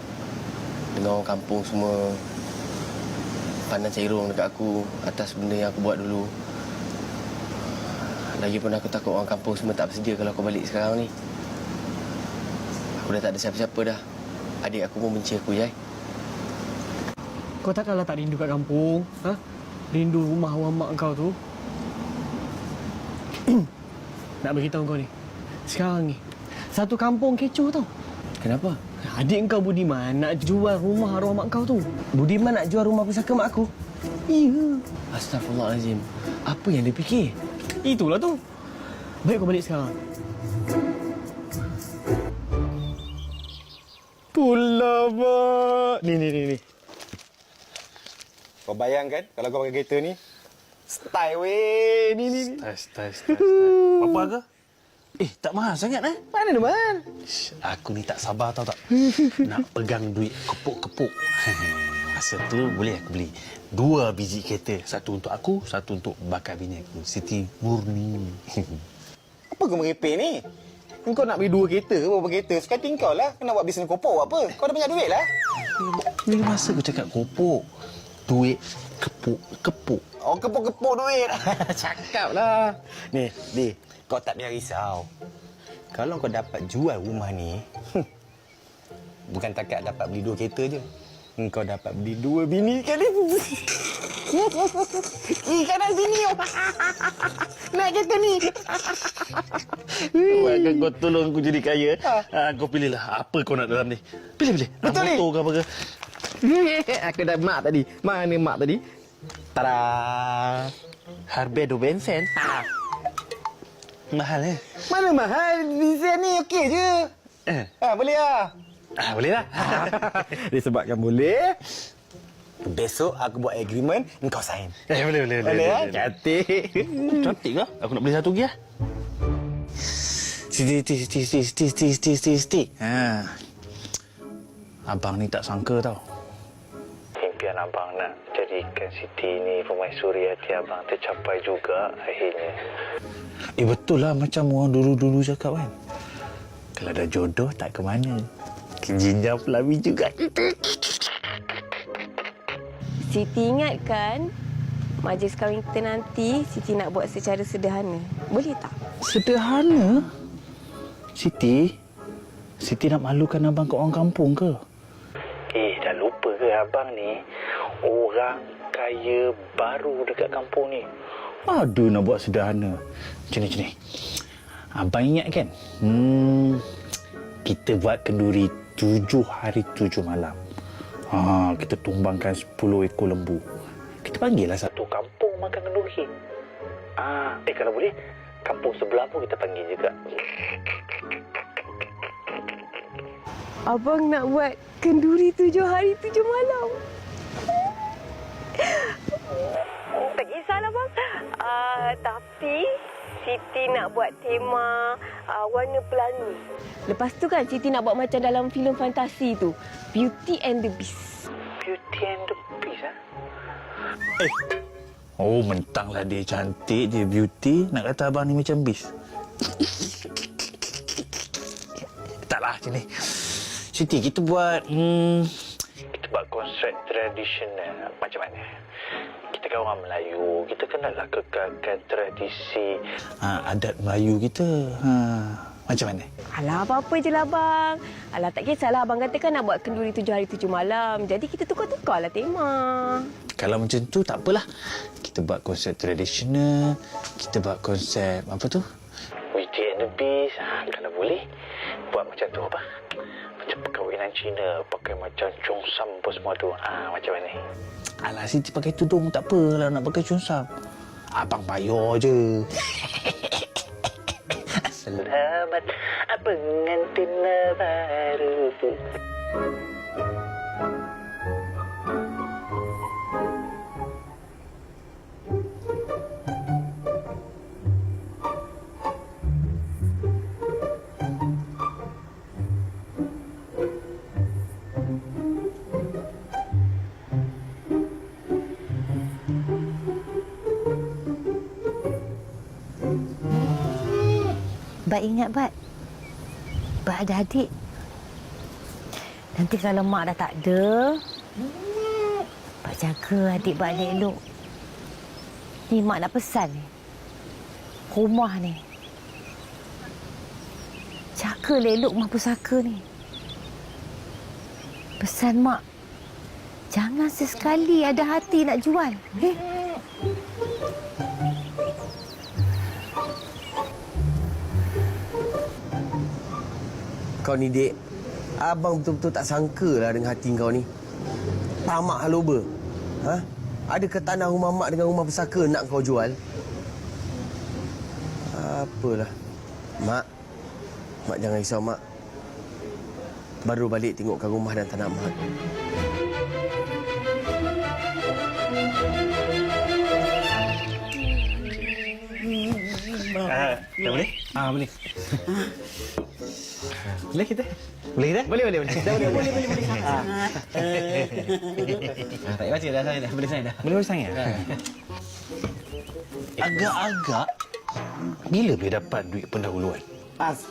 Dengan orang kampung semua pandang cerong dekat aku atas benda yang aku buat dulu. Lagipun aku takut orang kampung semua tak bersedia kalau aku balik sekarang ni. Aku dah tak ada siapa-siapa dah. Adik aku pun benci aku, Jai. Kau takkanlah tak rindu kat kampung? Ha? Rindu rumah awak mak kau tu? Nak beritahu kau ni. Sekarang ni, satu kampung kecoh tau. Kenapa? Adik kau Budiman nak jual rumah arwah mak kau tu. Budiman nak jual rumah pusaka mak aku? Iya. Astaghfirullahalazim. Apa yang dia fikir? Itulah tu. Baik kau balik sekarang. Pula, Mak. Ni. Kau bayangkan kalau kau pakai kereta ni. Style weh. Ni. Style. Apa harga? Tak mahal sangat Mana dia, Man? Aku ni tak sabar tau tak. Nak pegang duit kepuk-kepuk. Masa tu boleh aku beli 2 biji kereta. Satu untuk aku, satu untuk bakal bini aku. Siti Murni. Apa kau merepek ni? Kau nak beli 2 kereta ke berapa kereta? Sekali kau lah. Kau nak buat bisnes kopok apa? Kau dah banyak duit lah. Bila masa aku cakap kopuk? Duit kepuk-kepuk. Oh, kepuk-kepuk duit. Cakap lah. Ni, Di. Kau tak payah risau. Kalau kau dapat jual rumah ni, bukan takat dapat beli 2 kereta je. Kau dapat beli 2 bini kali. Kanan sini. Naik kereta ni. Akan kau tolong aku jadi kaya. Kau pilihlah apa kau nak dalam ni. Pilih. Betul ni. Motor ke apa ke? Aku dah mak tadi. Mana mak tadi? Tada. Harbedo Benson. Mahal Mana mahal? Desain ni okey je. Boleh lah. Boleh lah. Disebabkan boleh. Besok aku buat agreement, kau sign. Boleh. Boleh lah? Cantik. Cantik ke? Aku nak beli satu lagi lah. Siti. Abang ni tak sangka tau. Impian abang nak jadikan Siti ni permaisuri hati abang tercapai juga akhirnya. Betul lah macam orang dulu-dulu cakap kan. Kalau ada jodoh tak ke mana. Ke jinjau pelabi juga. Siti ingat kan, majlis kahwin kita nanti, Siti nak buat secara sederhana. Boleh tak? Sederhana? Siti nak malukan abang ke orang kampung ke? Dah lupa ke abang ni orang kaya baru dekat kampung ni. Aduh, nak buat sederhana. Macam ni. Abang ingat kan? Kita buat kenduri 7 hari 7 malam. Kita tumbangkan 10 ekor lembu. Kita panggillah satu kampung makan kenduri. Kalau boleh, kampung sebelah pun kita panggil juga. Abang nak buat kenduri 7 hari 7 malam. Tak kisahlah, bang. Tapi Siti nak buat tema warna pelangi. Lepas tu kan Siti nak buat macam dalam filem fantasi tu, Beauty and the Beast. Beauty and the Beast, mentanglah dia cantik je Beauty. Nak kata abang ni macam Beast. Taklah macam ni. Siti, kita buat konsep tradisional. Macam mana? Kita kan orang Melayu, kita kenalah kekalkan tradisi adat Melayu kita. Macam mana? Alah, apa-apa je lah, bang. Alah, tak kisahlah. Abang katakan nak buat kenduri 7 hari 7 malam. Jadi kita tukar-tukarlah tema. Kalau macam tu, tak apalah. Kita buat konsep tradisional. Kita buat konsep, apa tu? Beauty and the Beast. Kalau boleh, buat macam tu apa? Macam perkahwinan Cina, pakai macam chongsam apa semua tu. Macam mana? Alah, Siti pakai tudung tak apalah nak pakai chongsam. Abang bayar je. Selamat pengantin baru. Bat ingat, Bat. Bat ada adik. Nanti kalau mak dah tak ada, Bat jaga adik Bat elok. Ni mak nak pesan ni. Rumah ni. Jaga elok rumah pusaka ni. Pesan mak. Jangan sesekali ada hati nak jual. Kau ni, Dek. Abang betul-betul tak sangkalah dengan hati kau ni. Tamak haloba. Adakah tanah rumah mak dengan rumah pusaka nak kau jual? Apalah. Mak. Mak jangan risau, Mak. Baru balik tengokkan rumah dan tanah mak. Dah boleh? Boleh. Boleh kita? Boleh kita? Boleh. Boleh. Tak payah baca dah, saya dah. Boleh saya dah. Boleh sang ya? Agak-agak bila boleh dapat duit pendahuluan?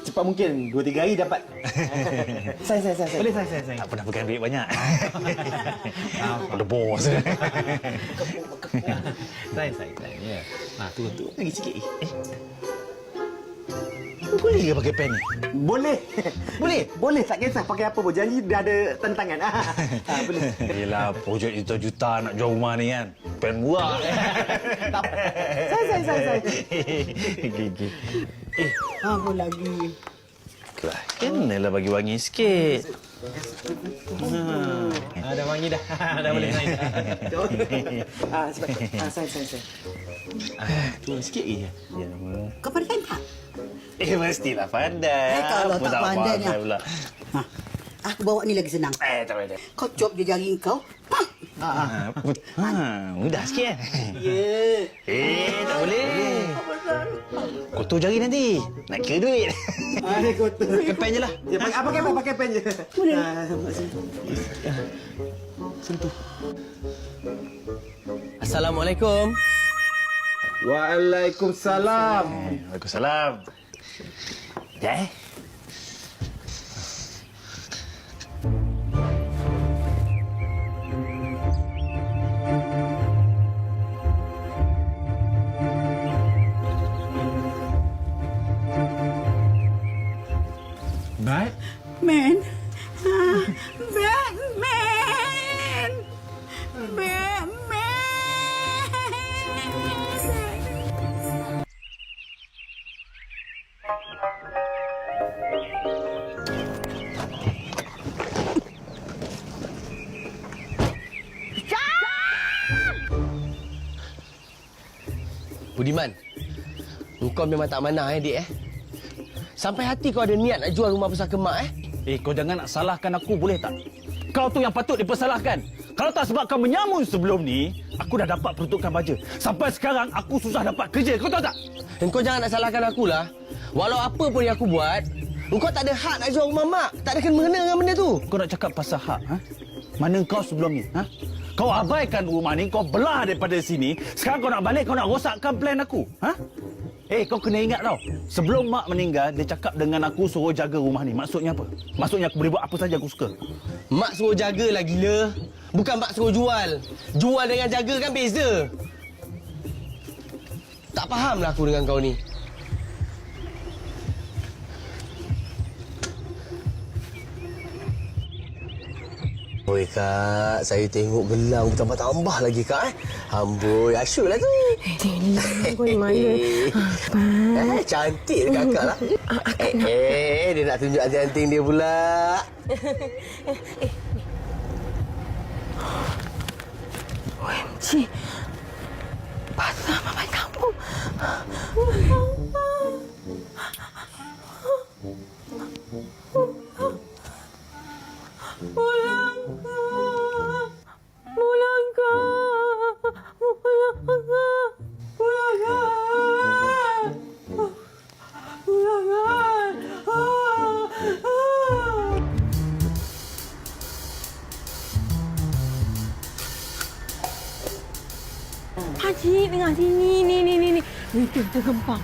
Cepat mungkin 2-3 hari dapat. Saya. Boleh saya. Tak pernah pegang duit banyak. Ada bos. Saya. Ya. Tu lagi sikit. Boleh ke pakai pen ni? Boleh. Tak kisah pakai apa pun. Janji dah ada tantangan. Boleh. Yelah, projek juta-juta nak jual rumah ni kan. Pen murah. Saya. Gigi. Apa lagi? Kenalah bagi wangi sikit. Dah wangi dah. Dah boleh saya. Saya. Tu sikit je. Ya, Kau pandai tak? mestilah pandai. Kalau Apa tak pandai ni. pula. Aku bawa ni lagi senang. Tak boleh. Kau cop je jari kau. Pam! Mudah sikit. Ya. Tak boleh. Kotor jari nanti. Nak kira duit. Ni kotor. Pakai pen je lah. Pakai pen je. Sentuh. Assalamualaikum. Waalaikumsalam. Waalaikumsalam. Ya. Batman. Batman. Budiman. Kau memang tak manah, Dik. Sampai hati kau ada niat nak jual rumah pusaka mak, Kau jangan nak salahkan aku, boleh tak? Kau tu yang patut dipersalahkan. Kalau tak sebab kau menyamun sebelum ni, aku dah dapat peruntukan baja. Sampai sekarang, aku susah dapat kerja. Kau tahu tak? Kau jangan nak salahkan akulah. Walau apa pun yang aku buat, kau tak ada hak nak jual rumah mak. Tak ada kena-mengena dengan benda tu. Kau nak cakap pasal hak, Mana kau sebelum ni, Kau abaikan rumah ni, kau belah daripada sini. Sekarang kau nak balik, kau nak rosakkan plan aku, kau kena ingat tau. Sebelum mak meninggal, dia cakap dengan aku suruh jaga rumah ni. Maksudnya apa? Maksudnya aku boleh buat apa saja aku suka. Mak suruh jaga lah, gila. Bukan mak suruh jual. Jual dengan jaga kan beza. Tak fahamlah aku dengan kau ni. Oi Kak, saya tengok gelang bertambah-tambah lagi Kak. Amboi, asyuklah tu. Kau ni mana? Cantik Kakak lah. Dia nak tunjuk anting-anting dia pula. OMG. Pasal mama kampung. Pakcik, dengar sini. Ni. Itu tergempang.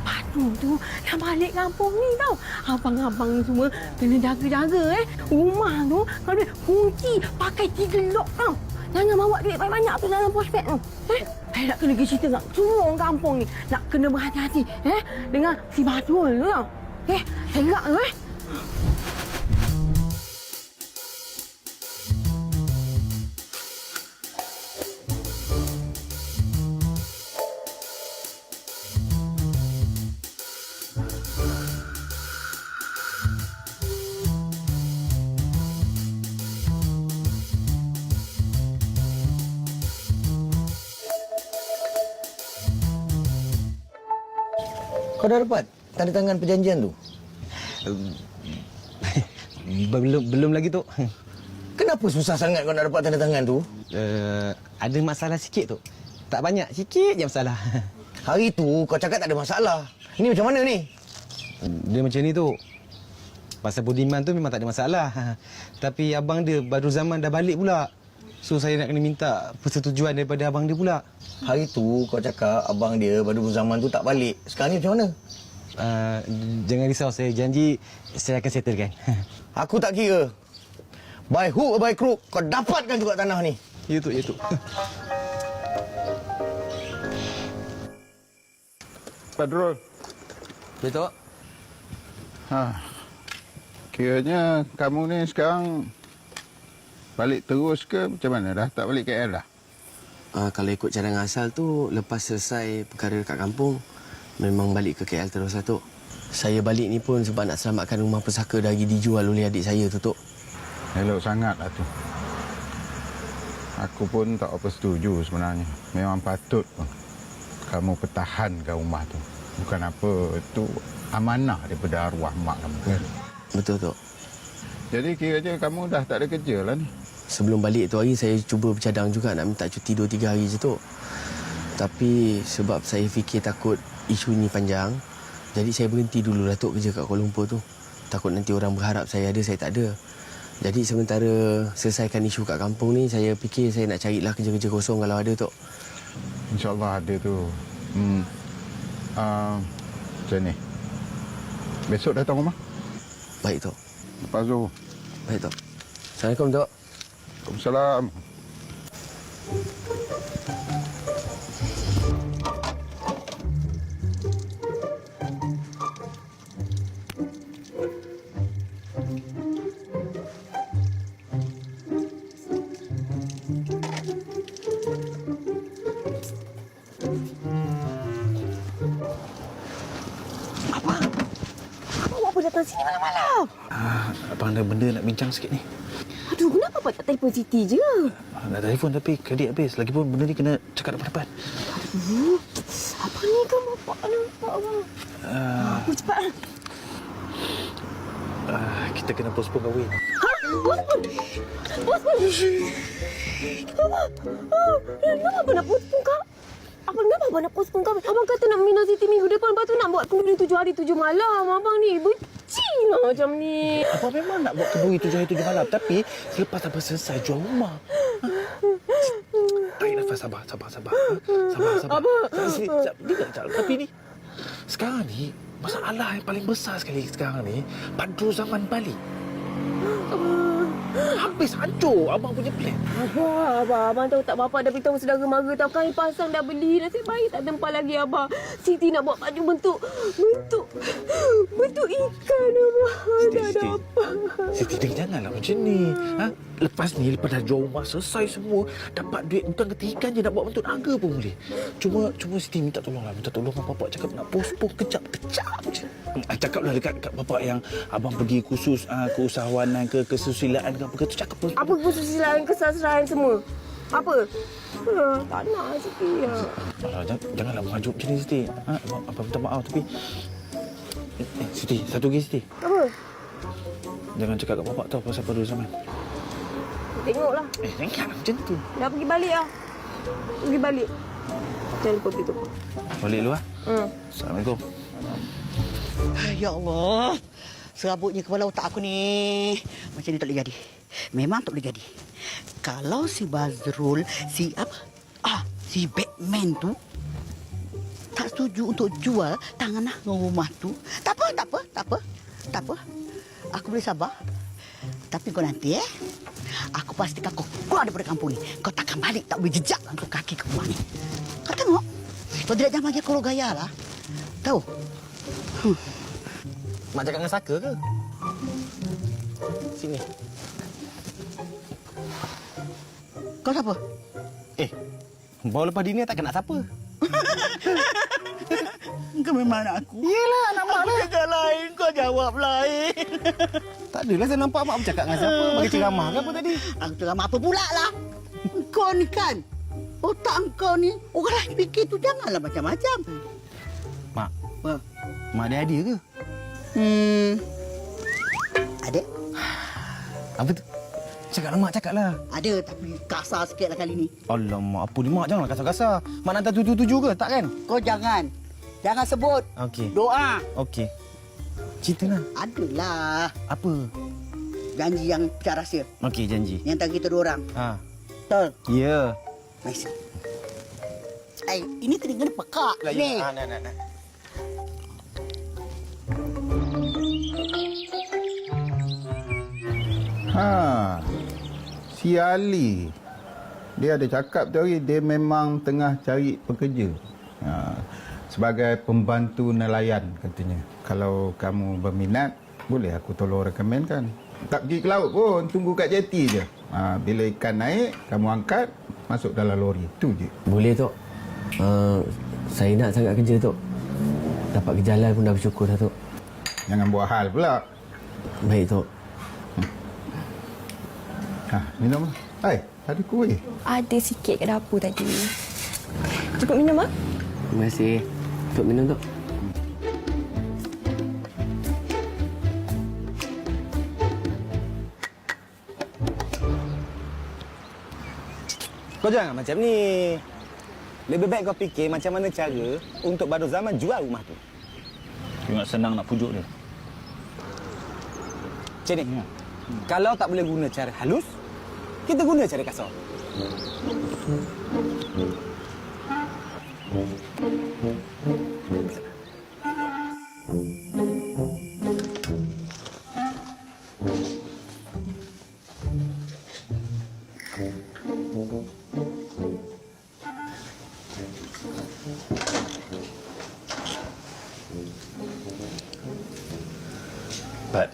Padu tu dah balik kampung ni tau. Abang-abang ni semua kena jaga-jaga Rumah tu kalau dia kunci pakai 3 lock tau. Jangan bawa duit banyak-banyak tu dalam pospek tu. Saya nak kena pergi cerita kat semua orang kampung ni. Nak kena berhati-hati. Dengan si Badrul tu tau. Saya gerak tu Kau dah dapat tanda tangan perjanjian tu? Belum lagi, Tok. Kenapa susah sangat kau nak dapat tanda tangan tu? Ada masalah sikit, Tok. Tak banyak, sikit je masalah. Hari tu kau cakap tak ada masalah. Ini macam mana ni? Dia macam ni, Tok. Pasal Budiman tu memang tak ada masalah. Tapi abang dia baru zaman dah balik pula. So saya nak kena minta persetujuan daripada abang dia pula. Hari tu kau cakap abang dia baru zaman tu tak balik. Sekarang ni macam mana? Jangan risau, saya janji saya akan settlekan. Aku tak kira. By hook or by crook, kau dapatkan juga tanah ni. Ya, Tok, ya, Tok. Badrul. Ya, Tok. Kiranya kamu ni sekarang balik terus ke macam mana? Dah tak balik KL dah? Kalau ikut cadangan asal tu, lepas selesai perkara kat kampung, memang balik ke KL terus lah, Tok. Saya balik ni pun sebab nak selamatkan rumah pesaka dah dijual oleh adik saya tu, Tok. Elok sangat lah tu. Aku pun tak apa setuju sebenarnya. Memang patut pun kamu pertahankan rumah tu. Bukan apa, itu amanah daripada arwah mak kamu kan? Betul, Tok. Jadi kiranya kamu dah tak ada kerja lah ni. Sebelum balik tu hari, saya cuba bercadang juga nak minta cuti 2-3 hari je, Tok. Tapi sebab saya fikir takut isu ni panjang, jadi saya berhenti dulu lah, Tok, kerja kat Kuala Lumpur tu. Takut nanti orang berharap saya ada, saya tak ada. Jadi sementara selesaikan isu kat kampung ni, saya fikir saya nak carilah kerja-kerja kosong kalau ada, Tok. InsyaAllah ada tu. Macam ni. Besok datang rumah? Baik, Tok. Lepas tu. Baik, Tok. Assalamualaikum, Tok. Waalaikumsalam. Awak apa datang sini malam-malam? Abang ada benda nak bincang sikit ni. Aduh, kenapa Pak tak telefon Siti je? Nak telefon tapi kredit habis. Lagipun benda ni kena cakap depan-depan. Aduh, apa ni kan bapak nampak abang? Apa cepat? Kita kena postpone kahwin. Postpone? Kenapa abang nak postpone kak? Kenapa abang nak postpone kak? Abang kata nak minta Siti minggu depan, lepas tu nak buat kenduri 7 hari 7 malam. Abang ni benci lah macam ni. Abang memang nak buat kenduri 7 hari 7 malam. Tapi selepas abang selesai jual rumah. Tarik nafas, sabar. Sabar. Abang. Sekejap. Tapi ni, sekarang ni, masalah yang paling besar sekali sekarang ni, Badrul Zaman balik. Habis hancur abang punya plan. Abang tahu tak, bapak dah beritahu saudara mara tahu kain pasang dah beli. Nasib baik tak tempah lagi abang. Siti nak buat baju bentuk ikan abang. Tak dapat. Siti, janganlah macam ni. Ha? Lepas dah jual rumah, selesai semua, dapat duit bukan ketika je nak buat bentuk naga pun boleh. Cuma Siti minta tolong bapak cakap nak postpone kejap je. Cakaplah dekat bapak yang abang pergi kursus keusahawanan ke kesusilaan ke apa ke tu, cakap pun. Apa kesusilaan, kesusahaan semua? Apa? Tak nak Siti. Janganlah mengajuk macam ni, Siti. Abang minta maaf tapi Siti, satu lagi Siti. Apa? Jangan cakap kat bapak tahu pasal Badrul Zaman. Tengoklah. Janganlah macam tu. Dah pergi balik lah. Pergi balik. Jangan lupa gitu. Balik dulu lah. Assalamualaikum. Ya Allah. Serabutnya kepala otak aku ni. Macam ni tak boleh jadi. Memang tak boleh jadi. Kalau si Bazrul, si Batman tu tak setuju untuk jual tanah rumah tu, tak apa. Aku boleh sabar. Tapi kau nanti aku pastikan kau keluar daripada kampung ni. Kau takkan balik, tak boleh jejak langkah kaki ke rumah ni. Kau tengok. Kau tidak jangan bagi aku gaya lah. Tahu? Mak cakap dengan Saka ke? Sini. Kau siapa? Baru lepas dinner takkan nak siapa? Kau memang anak aku. Yelah, anak mak lah. Cakap lain, kau jawab lain. Tak adalah saya nampak mak bercakap dengan siapa. Bagi ceramah ke apa tadi? Aku ceramah apa pula lah? Kau ni kan, otak kau ni, orang lain fikir tu janganlah macam-macam. Mak, mak ada hadiah ke? Ada. Apa tu? Cakaplah mak, cakaplah. Ada, tapi kasar sikit lah kali ni. Alamak, apa ni mak? Janganlah kasar-kasar. Mak nak hantar 777 ke? Tak kan? Kau jangan sebut. Okey. Doa. Okey. Ceritalah. Adalah. Apa? Janji yang pecah rahsia. Okey, janji. Yang antara kita dua orang. Ha. Betul? Ya. Nice. Ini kena pekak. Ni. Nak. Si Ali, dia ada cakap tu hari, dia memang tengah cari pekerja. Sebagai pembantu nelayan katanya. Kalau kamu berminat, boleh aku tolong rekomenkan. Tak pergi ke laut pun, tunggu kat jeti je. Bila ikan naik, kamu angkat, masuk dalam lori. Tu je. Boleh, Tok. Saya nak sangat kerja, Tok. Dapat ke jalan pun dah bersyukur dah, Tok. Jangan buat hal pula. Baik, Tok. Minum lah. Ada kuih. Ada sikit kat dapur tadi. Cukup minum, ah? Terima kasih. Tok minum, Tok. Kau jangan macam ni. Lebih baik kau fikir macam mana cara untuk Badrul Zaman jual rumah tu. Ingat senang nak pujuk dia. Macam ni. Kalau tak boleh guna cara halus, kita guna cara kasar. But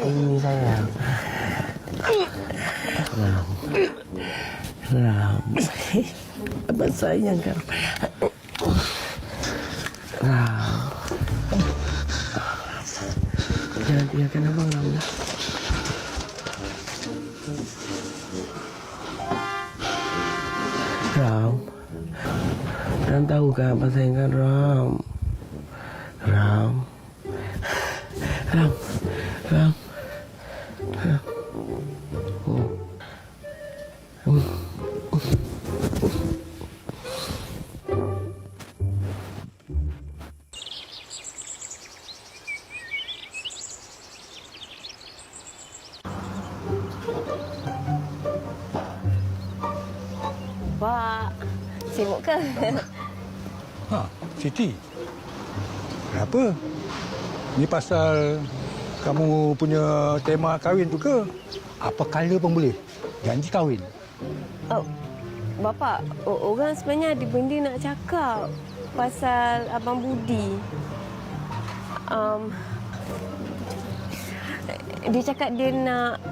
Ini sayang. Ram. Abang sayang kan. Ram. Jangan tinggalkan abang Ram. Ram. Ram tahu kan abang sayang kan Ram. Ram. Ram. Ram. Bapak, sibuk ke? Ha, Siti. Kenapa? Ni pasal kamu punya tema kahwin tu ke? Apa kala pun boleh. Janji kahwin. Oh, Bapak, orang sebenarnya ada benda nak cakap pasal Abang Budi. Dia cakap dia nak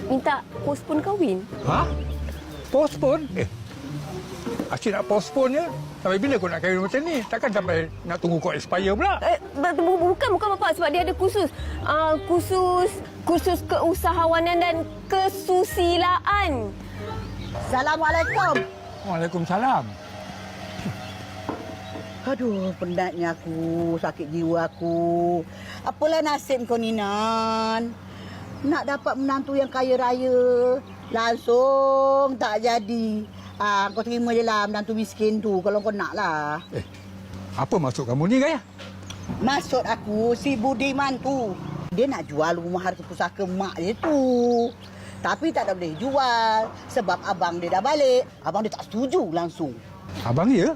minta postpone kahwin. Ha? Postpone? Asyik nak postpone je. Sampai bila kau nak kahwin macam ni? Takkan sampai nak tunggu kau expire pula? Bukan Bapak, sebab dia ada kursus. Kursus keusahawanan dan kesusilaan. Assalamualaikum. Waalaikumsalam. Aduh, penatnya aku, sakit jiwa aku. Apalah nasib kau ni, Nan? Nak dapat menantu yang kaya raya, langsung tak jadi. Kau terima je lah menantu miskin tu kalau kau nak lah. Apa maksud kamu ni, Gaya? Maksud aku, si Budiman tu, dia nak jual rumah harta pusaka mak dia tu. Tapi tak ada boleh jual sebab abang dia dah balik. Abang dia tak setuju langsung. Abang dia?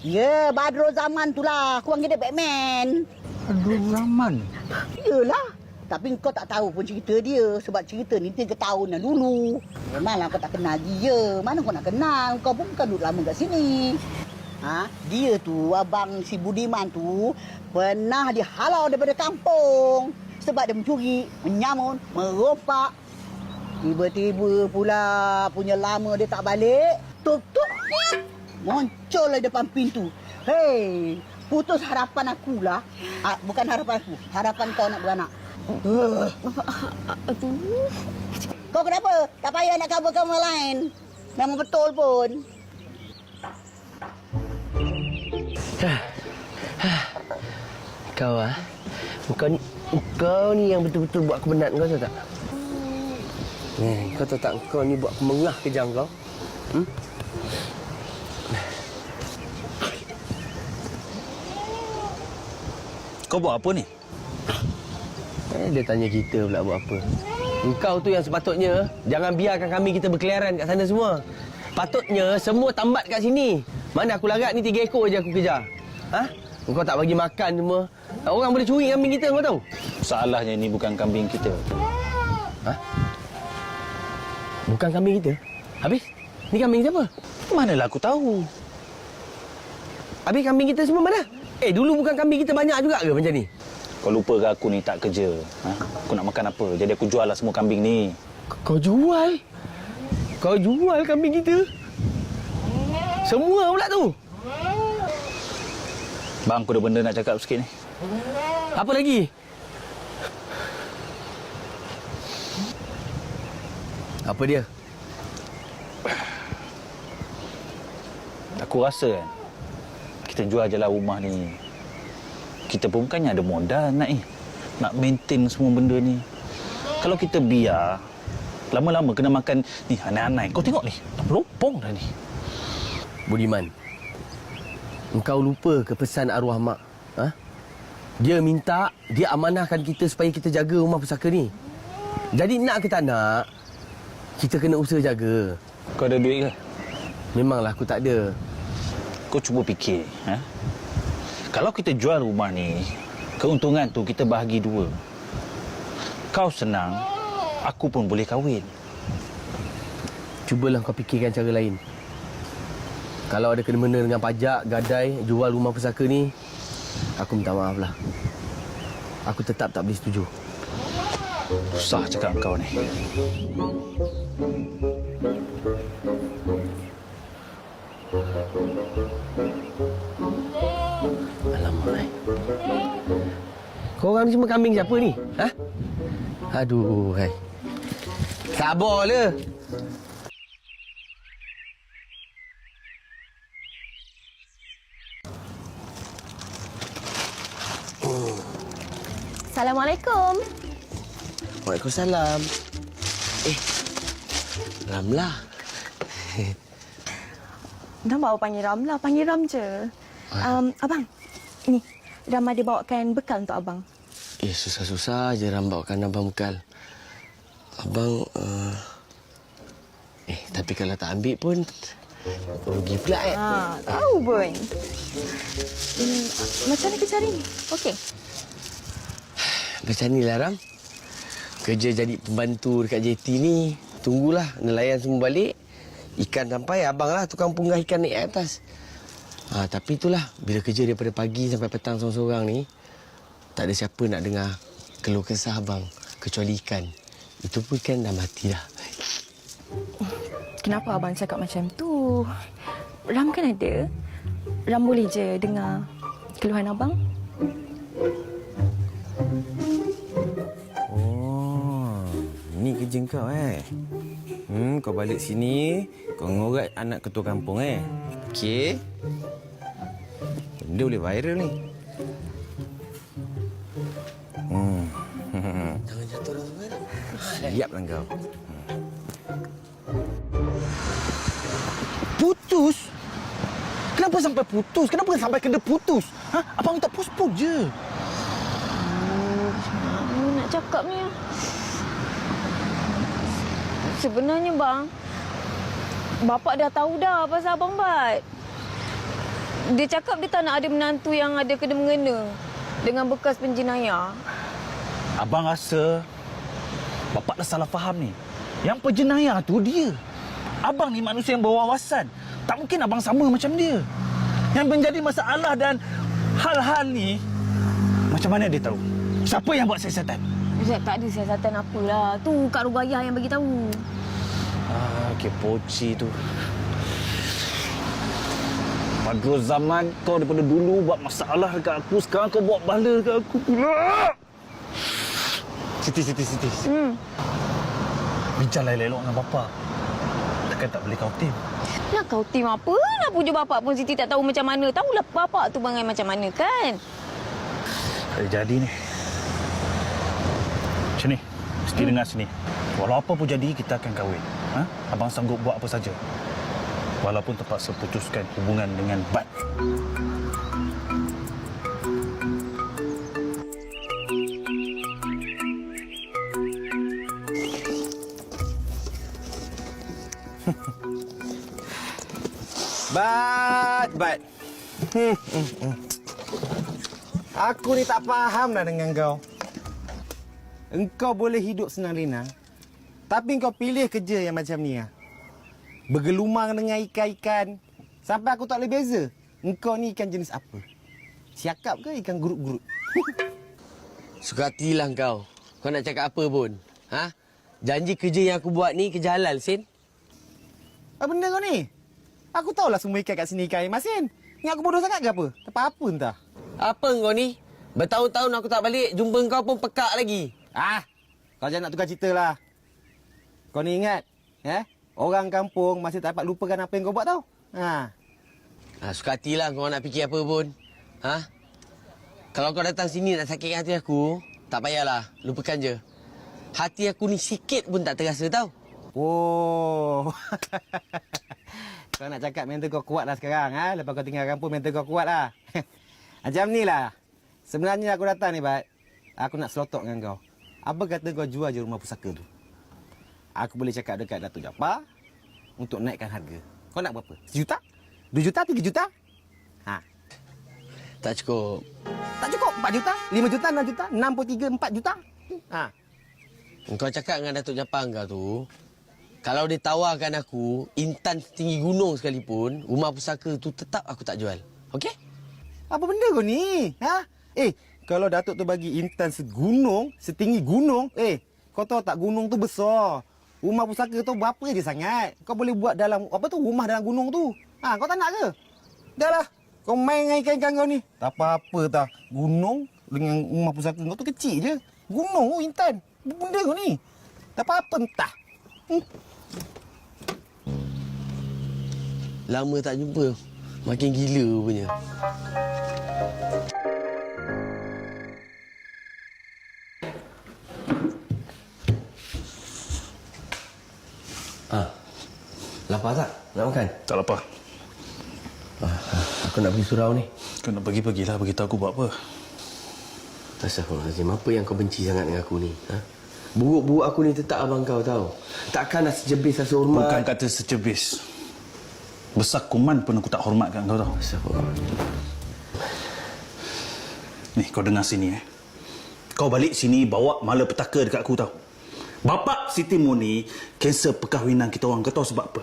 Ya, Badrul Zaman tu lah. Aku panggil dia Batman. Badrul Zaman? Yalah. Tapi kau tak tahu pun cerita dia. Sebab cerita ni 3 tahun dah dulu. Memanglah kau tak kenal dia. Mana kau nak kenal? Kau pun bukan duduk lama kat sini. Dia tu, abang si Budiman tu, pernah dihalau daripada kampung. Sebab dia mencuri, menyamun, merompak. Tiba-tiba pula punya lama dia tak balik. Tuk-tuk. Muncul lah depan pintu. Hei, putus harapan aku lah. Bukan harapan aku. Harapan kau nak beranak. Kau kenapa? Tak payah nak cover kamar lain. Memang betul pun. Kau kau ni yang betul-betul buat aku penat, kau tahu tak? Kau tahu tak, kau ni buat aku mengah kejang kau. Kau buat apa ni? Dia tanya kita pula buat apa. Engkau tu yang sepatutnya jangan biarkan kami kita berkeliaran kat sana semua. Patutnya semua tambat kat sini. Mana aku larat ni 3 ekor je aku kejar. Engkau tak bagi makan semua. Orang boleh curi kambing kita, kau tahu? Salahnya ini bukan kambing kita. Bukan kambing kita? Habis? Ni kambing siapa? Manalah aku tahu. Habis kambing kita semua mana? Dulu bukan kambing kita banyak juga ke macam ni? Kau lupa ke aku ni tak kerja? Aku nak makan apa? Jadi aku jual lah semua kambing ni. Kau jual? Kau jual kambing kita? Semua pula tu? Bang, aku ada benda nak cakap sikit ni. Apa lagi? Apa dia? Aku rasa kan, kita jual je lah rumah ni. Kita pun bukannya ada modal nak maintain semua benda ni. Kalau kita biar, lama-lama kena makan ni anai-anai. Kau tengok ni, dah melopong dah ni. Budiman, engkau lupa ke pesan arwah mak? Dia minta, dia amanahkan kita supaya kita jaga rumah pusaka ni. Jadi nak ke tak nak, kita kena usaha jaga. Kau ada duit ke? Memanglah aku tak ada. Kau cuba fikir, kalau kita jual rumah ni, keuntungan tu kita bahagi 2. Kau senang, aku pun boleh kahwin. Cubalah kau fikirkan cara lain. Kalau ada kena-mena dengan pajak, gadai, jual rumah pusaka ni, aku minta maaf lah. Aku tetap tak boleh setuju. Susah cakap kau ni. Alamak. Korang ni semua kambing siapa ni? Aduh, hai. Sabarlah. Assalamualaikum. Waalaikumsalam. Ramlah. Dah bawa panggil Ram lah. Panggil Ram je. Abang, ni. Ram ada bawakan bekal untuk abang. Susah-susah je Ram bawakan abang bekal. Abang... tapi kalau tak ambil pun... Kau rugi pula Tahu pun. Macam mana kerja hari ni? Okey. Macam ni lah, Ram. Kerja jadi pembantu dekat JT ni. Tunggulah nelayan semua balik. Ikan sampai, abang lah tukang punggah ikan naik atas. Tapi itulah, bila kerja daripada pagi sampai petang seorang-seorang ni, tak ada siapa nak dengar keluh kesah abang. Kecuali ikan. Itu pun ikan dah mati dah. Kenapa abang cakap macam tu? Ram kan ada. Ram boleh je dengar keluhan abang. Oh, ni kerja kau kau balik sini, kau ngorat anak ketua kampung Okey. Benda boleh viral ni. Jangan jatuh dah semua. Siaplah kau. Putus? Kenapa sampai putus? Kenapa sampai kena putus? Abang tak postpone je. Mana nak cakap ni? Sebenarnya bang, bapak dah tahu dah pasal abang Bat. Dia cakap dia tak nak ada menantu yang ada kena-mengena dengan bekas penjenayah. Abang rasa bapak dah salah faham ni. Yang penjenayah tu dia. Abang ni manusia yang berwawasan. Tak mungkin abang sama macam dia. Yang menjadi masalah dan hal-hal ni, macam mana dia tahu? Siapa yang buat siasatan? Tak ada siasatan apalah. Tu Kak Rugayah yang bagi tahu. Kepoci tu. Pada zaman kau daripada dulu buat masalah dekat aku, sekarang kau buat bala dekat aku pula. Siti. Bincanglah elok dengan bapak. Takkan tak boleh kau tim. Nak kau tim apa? Nak pujuk bapak pun Siti tak tahu macam mana. Tahulah bapak tu bangai macam mana kan? Tak jadi ni. Macam ni. Mesti dengar sini. Walau apa pun jadi, kita akan kahwin. Abang sanggup buat apa saja. Walaupun terpaksa putuskan hubungan dengan Bat. Bat. Aku ni tak faham dah dengan kau. Engkau boleh hidup senang lina, tapi engkau pilih kerja yang macam ni. Bergelumang dengan ikan-ikan. Sampai aku tak boleh beza. Engkau ni ikan jenis apa? Siakap ke ikan gurut-gurut? Suka hatilah kau. Kau nak cakap apa pun. Janji kerja yang aku buat ni kerja halal, Sin. Apa benda kau ni? Aku tahulah semua ikan kat sini ikan air masin. Ni aku bodoh sangat ke apa? Tak apa-apa entah. Apa kau ni? Bertahun-tahun aku tak balik, jumpa kau pun pekak lagi. Kau jangan nak tukar cerita lah. Kau ni ingat, orang kampung masih tak dapat lupakan apa yang kau buat tau. Suka hatilah kau nak fikir apa pun. Kalau kau datang sini nak sakitkan hati aku, tak payahlah, lupakan je. Hati aku ni sikit pun tak terasa tau. Oh. Kau nak cakap mental kau kuat lah sekarang. Lepas kau tinggal kampung, mental kau kuat lah. Macam ni lah. Sebenarnya aku datang ni, Bat. Aku nak selotok dengan kau. Apa kata kau jual je rumah pusaka tu? Aku boleh cakap dekat Datuk Jaafar untuk naikkan harga. Kau nak berapa? 1 juta? 2 juta? 3 juta? Tak cukup. Tak cukup? 4 juta? 5 juta? 6 juta? 6 pun 3, 4 juta? Kau cakap dengan Datuk Jaafar kau tu, kalau dia tawarkan aku intan setinggi gunung sekalipun, rumah pusaka tu tetap aku tak jual. Okey? Apa benda kau ni? Kalau Datuk tu bagi intan segunung, setinggi gunung, kau tahu tak gunung tu besar. Rumah pusaka tu berapa je sangat. Kau boleh buat dalam, rumah dalam gunung tu. Kau tak nak ke? Dah lah. Kau main dengan ikan-ikan kau ni. Tak apa-apa tak. Gunung dengan rumah pusaka kau tu kecil je. Gunung tu intan. Apa benda kau ni? Tak apa-apa entah. Lama tak jumpa. Makin gila rupanya. Lapar tak? Nak makan? Tak lapar. Aku nak pergi surau ni. Kau nak pergilah. Beritahu aku buat apa. Astagfirullahaladzim. Apa yang kau benci sangat dengan aku ni? Buruk-buruk aku ni tetap abang kau tahu. Takkanlah secebis rasa hormat. Bukan kata secebis. Besar kuman pun aku tak hormatkan kau tau. Besar kuman. Ni, kau dengar sini Kau balik sini bawa malapetaka dekat aku tau. Bapak Siti Murni cancel perkahwinan kita orang. Kau tahu sebab apa?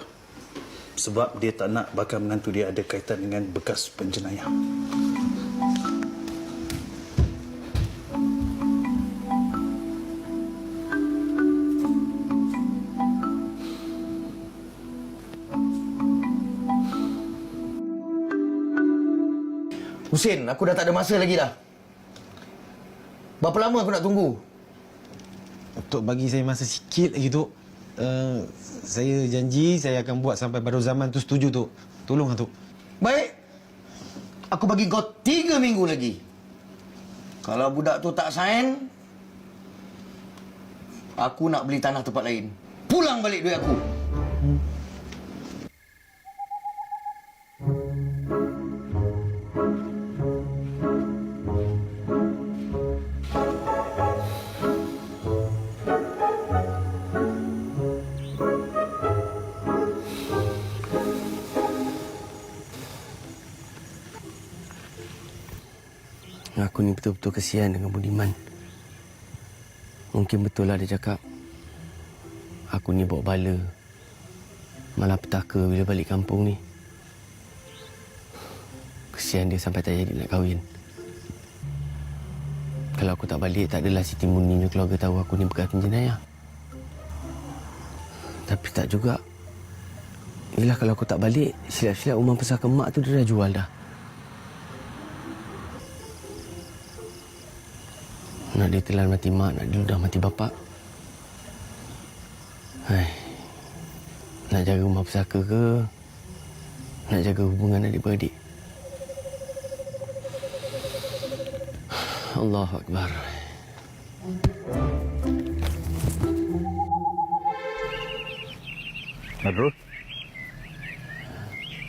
Sebab dia tak nak bakal menantu dia ada kaitan dengan bekas penjenayah. Husin, aku dah tak ada masa lagi dah. Berapa lama aku nak tunggu? Tok bagi saya masa sikit lagi, Tok. Saya janji saya akan buat sampai Badrul Zaman tu setuju, Tok. Tolonglah, Tok. Baik. Aku bagi kau 3 minggu lagi. Kalau budak tu tak sign, aku nak beli tanah tempat lain. Pulang balik duit aku. Aku ni betul-betul kesian dengan Budiman. Mungkin betul lah dia cakap. Aku ni bawa bala. Malapetaka bila balik kampung ni. Kesian dia sampai tak jadi nak kahwin. Kalau aku tak balik, tak adalah Siti Murni punya keluarga tahu aku ni bekas penjenayah. Tapi tak juga. Yelah, kalau aku tak balik, silap-silap rumah pesaka mak tu dia dah jual dah. Nak dia telan mati mak, nak dia ludah mati bapak. Hai. Nak jaga rumah pesaka ke? Nak jaga hubungan adik-beradik? Allahu Akbar.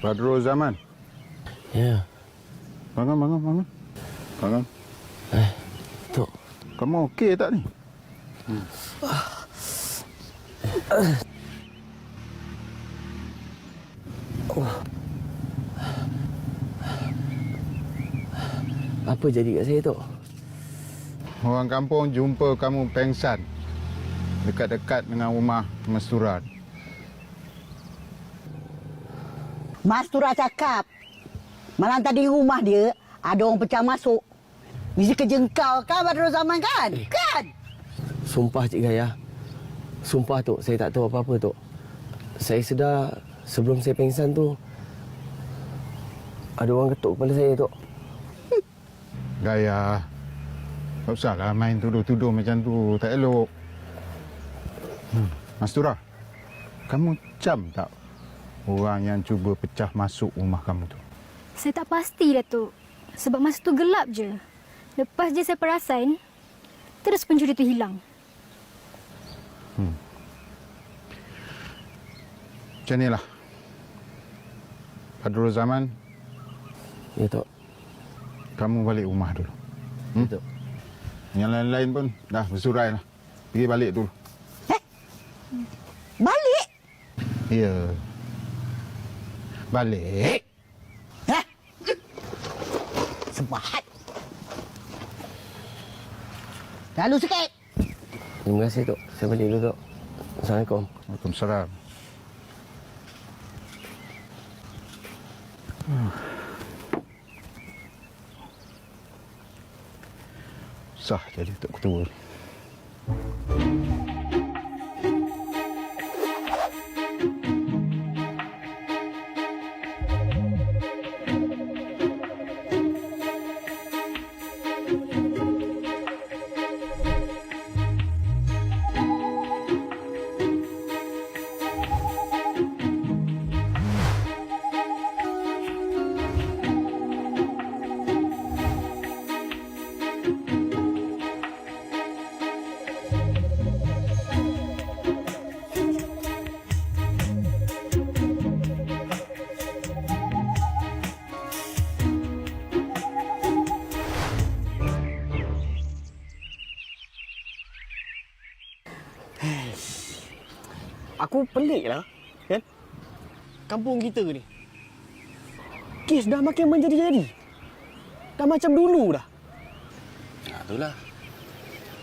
Badrul Zaman. Ya. Bangun. Tok. Kamu okey tak ni? Apa jadi kat saya, Tok? Orang kampung jumpa kamu pengsan dekat-dekat dengan rumah Mastura. Mastura cakap, malam tadi rumah dia ada orang pecah masuk. Mesti kerja kau kan, Badrul Zaman kan? Kan? Sumpah Cik Gaya. Sumpah, Tok. Saya tak tahu apa-apa, Tok. Saya sedar sebelum saya pengsan tu, ada orang ketuk kepala saya, Tok. Gaya. Tak usahlah main tuduh-tuduh macam tu. Tak elok. Mastura, kamu cam tak orang yang cuba pecah masuk rumah kamu tu? Saya tak pasti, Datuk. Sebab masa tu gelap je. Lepas je saya perasan, terus pencuri tu hilang. Macam inilah. Badrul Zaman. Ya, Tok. Kamu balik rumah dulu. Ya, Tok. Yang lain-lain pun dah bersurai lah. Pergi balik dulu. Balik? Ya. Balik. Sebahat. Lalu sikit. Terima kasih, Tok. Saya balik dulu, Tok. Assalamualaikum. Waalaikumsalam. Sah jadi Tok Ketua ni. Aku pelik lah, kan? Kampung kita ni, Kes dah makin menjadi-jadi. Dah macam dulu dah. Itulah.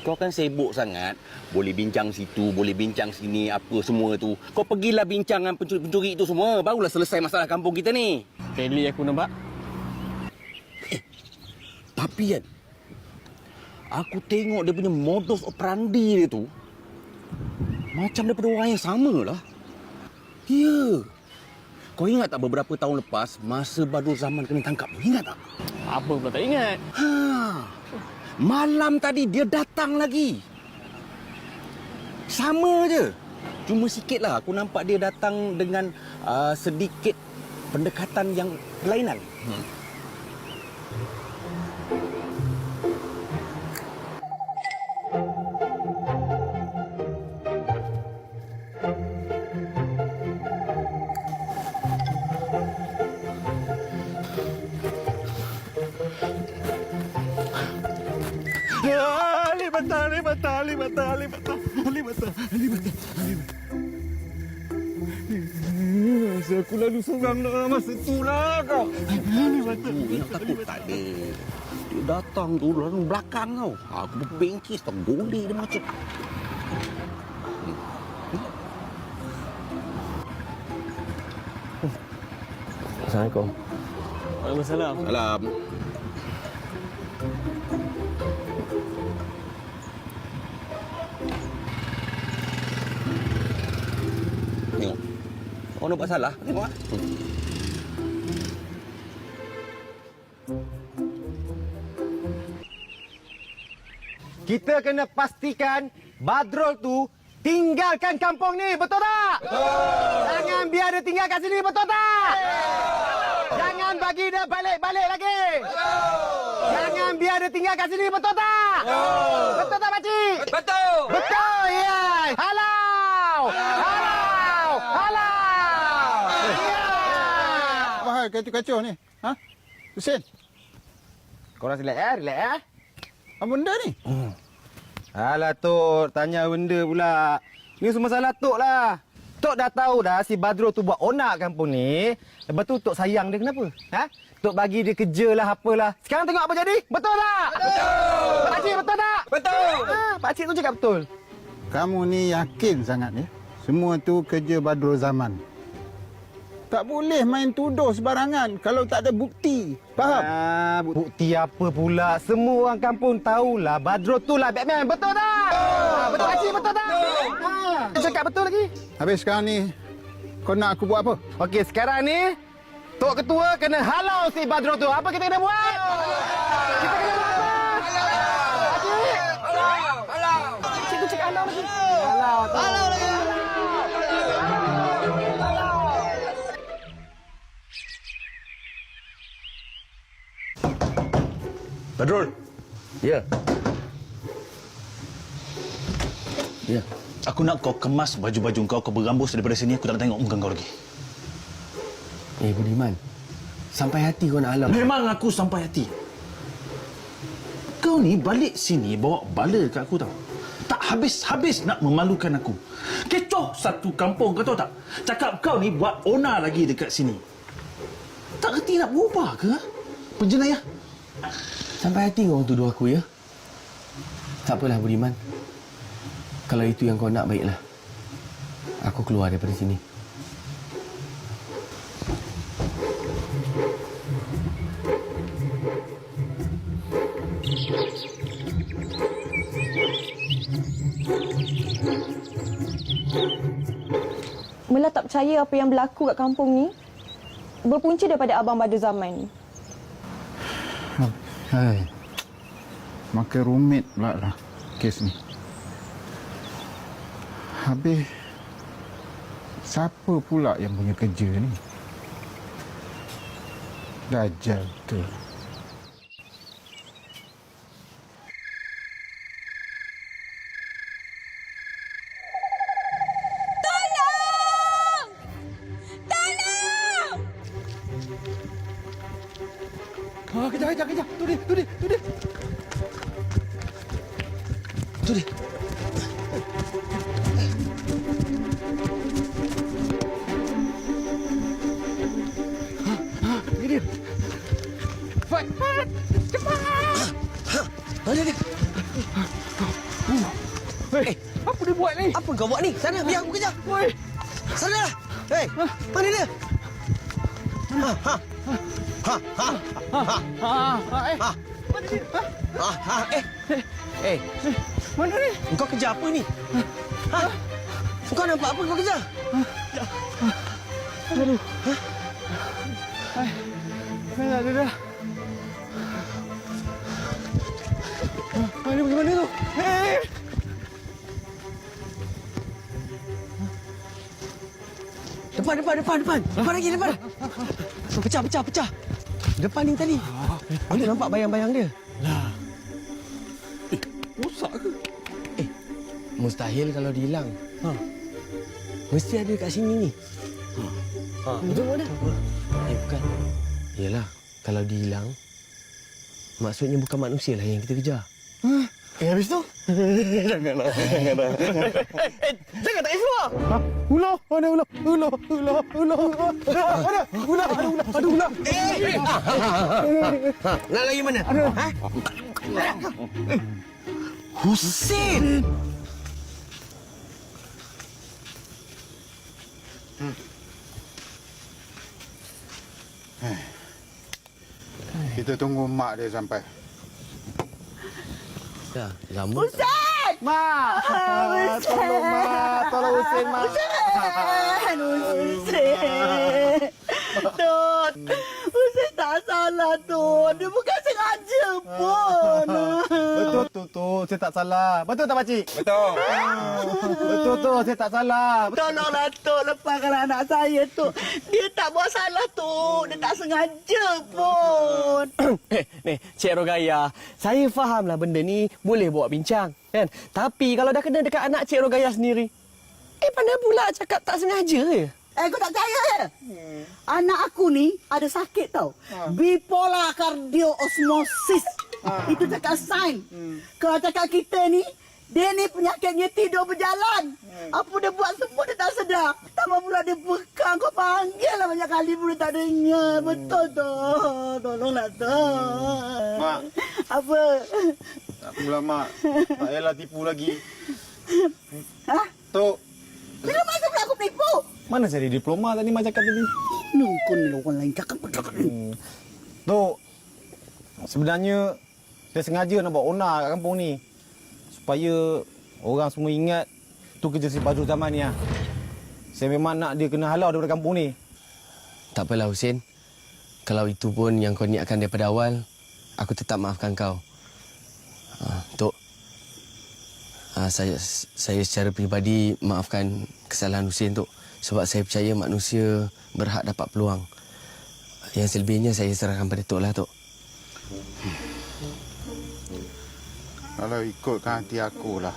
Kau kan sibuk sangat. Boleh bincang situ, boleh bincang sini, apa semua tu. Kau pergilah bincang dengan pencuri-pencuri itu semua. Barulah selesai masalah kampung kita ni. Rally aku nampak. Tapi kan, aku tengok dia punya modus operandi dia tu macam daripada orang yang sama lah. Ya. Kau ingat tak beberapa tahun lepas masa Badrul Zaman kena tangkap? Ingat tak? Apa pula tak ingat? Malam tadi dia datang lagi. Sama je. Cuma sikitlah aku nampak dia datang dengan sedikit pendekatan yang berlainan. Masa aku lalu seorang lah. Masa tu lah kau. Nak takut tak ada. Dia datang tu lalu belakang kau. Aku berpengkis tak golek dia macam. Assalamualaikum. Waalaikumsalam. Salam. Tengok. Kau nampak salah? Tengok. Kita kena pastikan Badrul tu tinggalkan kampung ni, betul tak? Betul. Jangan biar dia tinggal kat sini, betul tak? Betul. Jangan bagi dia balik-balik lagi. Betul. Jangan biar dia tinggal kat sini, betul tak? Betul. Betul tak, pakcik? Betul. Betul, ya. Halau. Halau. Halau. Ya. Apa hal kacau-kacau ni? Ha? Husin? Korang relax relax. Apa benda ni? Alah, Tok. Tanya benda pula. Ni semua salah Tok lah. Tok dah tahu dah si Badrul tu buat onak kampung ni. Lepas tu Tok sayang dia kenapa? Ha? Tok bagi dia kerja lah apalah. Sekarang tengok apa jadi. Betul tak? Betul. Pakcik betul tak? Betul. Ha, pakcik tu cakap betul. Kamu ni yakin sangat ni? Semua tu kerja Badrul Zaman. Tak boleh main tuduh sebarangan kalau tak ada bukti. Faham? Bukti apa pula? Semua orang kampung tahulah Badrul tu lah Batman. Betul tak? Betul pakcik, betul tak? Dia cakap betul lagi. Habis sekarang ni, kau nak aku buat apa? Okey, sekarang ni Tok Ketua kena halau si Badrul tu. Apa kita kena buat? Kita kena buat apa? Pakcik! Halau! Pakcik tu cakap halau lagi. Halau lagi. Badrul. Ya. Ya. Aku nak kau kemas baju-baju kau berambus daripada sini. Aku tak nak tengok muka kau lagi. Budiman. Sampai hati kau nak halau. Memang aku sampai hati. Kau ni balik sini bawa bala kat aku tau. Tak habis-habis nak memalukan aku. Kecoh satu kampung, kau tahu tak? Cakap kau ni buat onar lagi dekat sini. Tak reti nak berubah ke? Penjenayah. Sampai hati kau tuduh aku, ya? Tak apalah, Budiman. Kalau itu yang kau nak, baiklah. Aku keluar daripada sini. Mela tak percaya apa yang berlaku kat kampung ni berpunca daripada Abang Badrul Zaman ni. Hai. Makin rumit pula lah kes ni. Habis, siapa pula yang punya kerja ni? Dajjal tu. Kejap. Tu dia. Tu dia. Ini dia. Mana dia? Apa dia buat ni? Apa kau buat ni? Sana, biar aku kejar. Sana lah. Hei, mana dia? Mana ni? Kau kejar apa ni? Kau nampak apa kau kejar? Aduh. Dah. Dia pergi mana tu? Depan. Depan lagi, depan. Pecah. Depan ni tadi. Boleh nampak bayang-bayang dia. Rosak ke? Mustahil kalau dia hilang. Mesti ada kat sini ni. Tengok mana? Bukan. Yelah, kalau dia hilang, maksudnya bukan manusia lah yang kita kejar. Habis tu? Janganlah. Jangan tak keluar. Ular. Mana ular? Ular. Ada ular. Nak lagi mana? Husin! Kita tunggu mak dia sampai. Dah, lama. Husin! Mak! Tolong mak! Tolong Husin mak! Husin! Tut! Husin tak salah, Tut. Dia bukan sengaja pun. Betul tu, saya tak salah. Betul tak pakcik? Betul. Betul tu, saya tak salah. Tolonglah, Tut. Lepaskan anak saya, Tut. Dia tak buat salah, Tut. Dia tak sengaja pun. Ni, Cik Rogaya, saya fahamlah benda ni boleh bawa bincang, kan? Tapi kalau dah kena dekat anak Cik Rogaya sendiri, pandai pula cakap tak sengaja je. Kau tak percaya ke? Anak aku ni ada sakit tau. Bipolar cardioosmosis. Itu cakap sains. Kalau cakap kita ni, dia ni penyakitnya tidur berjalan. Apa dia buat semua dia tak sedar. Tambah pula dia bekang. Kau panggil lah banyak kali pun dia tak dengar. Betul tu. Tolonglah tu. Mak. Apa? Tak apalah mak. Tak payahlah tipu lagi. Tok. Bila masa pula aku penipu? Mana saya ada diploma tadi mak cakap tadi? Kau ni orang lain cakap. Tok, sebenarnya dia sengaja nak buat onar kat kampung ni. Supaya orang semua ingat tu kerja si Badrul Zaman ni lah. Saya memang nak dia kena halau daripada kampung ni. Tak apalah Husin. Kalau itu pun yang kau niatkan daripada awal, aku tetap maafkan kau. Tok, saya secara peribadi maafkan kesalahan Husin, Tok. Sebab saya percaya manusia berhak dapat peluang. Yang selebihnya saya serahkan pada Tok lah, Tok. Kalau ikutkan hati aku lah,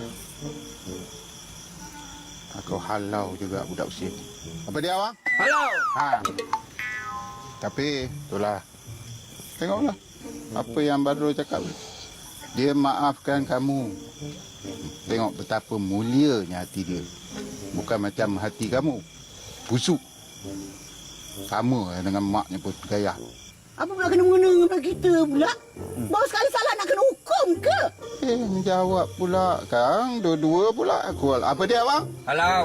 aku halau juga budak Husin. Apa dia awang? Halau! Tapi itulah, tengoklah apa yang Badrul cakap. Dia maafkan kamu. Tengok betapa mulianya hati dia. Bukan macam hati kamu, busuk. Sama dengan maknya pun gaya. Apa pula kena mengena dengan kita pula? Baru sekali salah nak kena hukum ke? Jawab pula Kang. Dua-dua pula aku. Apa dia bang? Halau.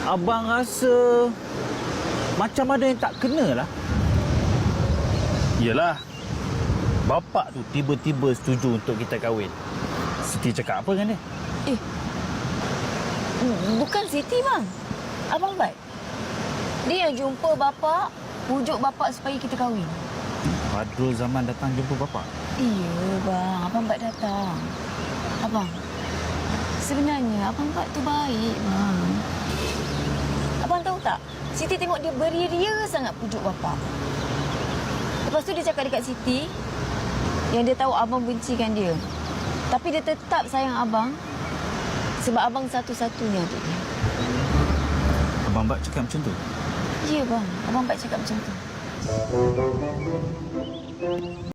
Abang rasa macam ada yang tak kena lah. Yelah, bapak tu tiba-tiba setuju untuk kita kahwin. Siti cakap apa dengan dia? Bukan Siti, bang. Abang Bat. Dia yang jumpa bapak, pujuk bapak supaya kita kahwin. Badrul Zaman datang jumpa bapak? Iya, bang. Abang Bat datang. Abang, sebenarnya Abang Bat tu baik, bang. Abang tahu tak? Siti tengok dia beria-ria sangat pujuk bapak. Lepas tu dia cakap dekat Siti yang dia tahu abang bencikan dia. Tapi dia tetap sayang abang sebab abang satu-satunya untuk dia. Abang Bat cakap macam tu? Ya, bang. Abang Bat cakap macam tu.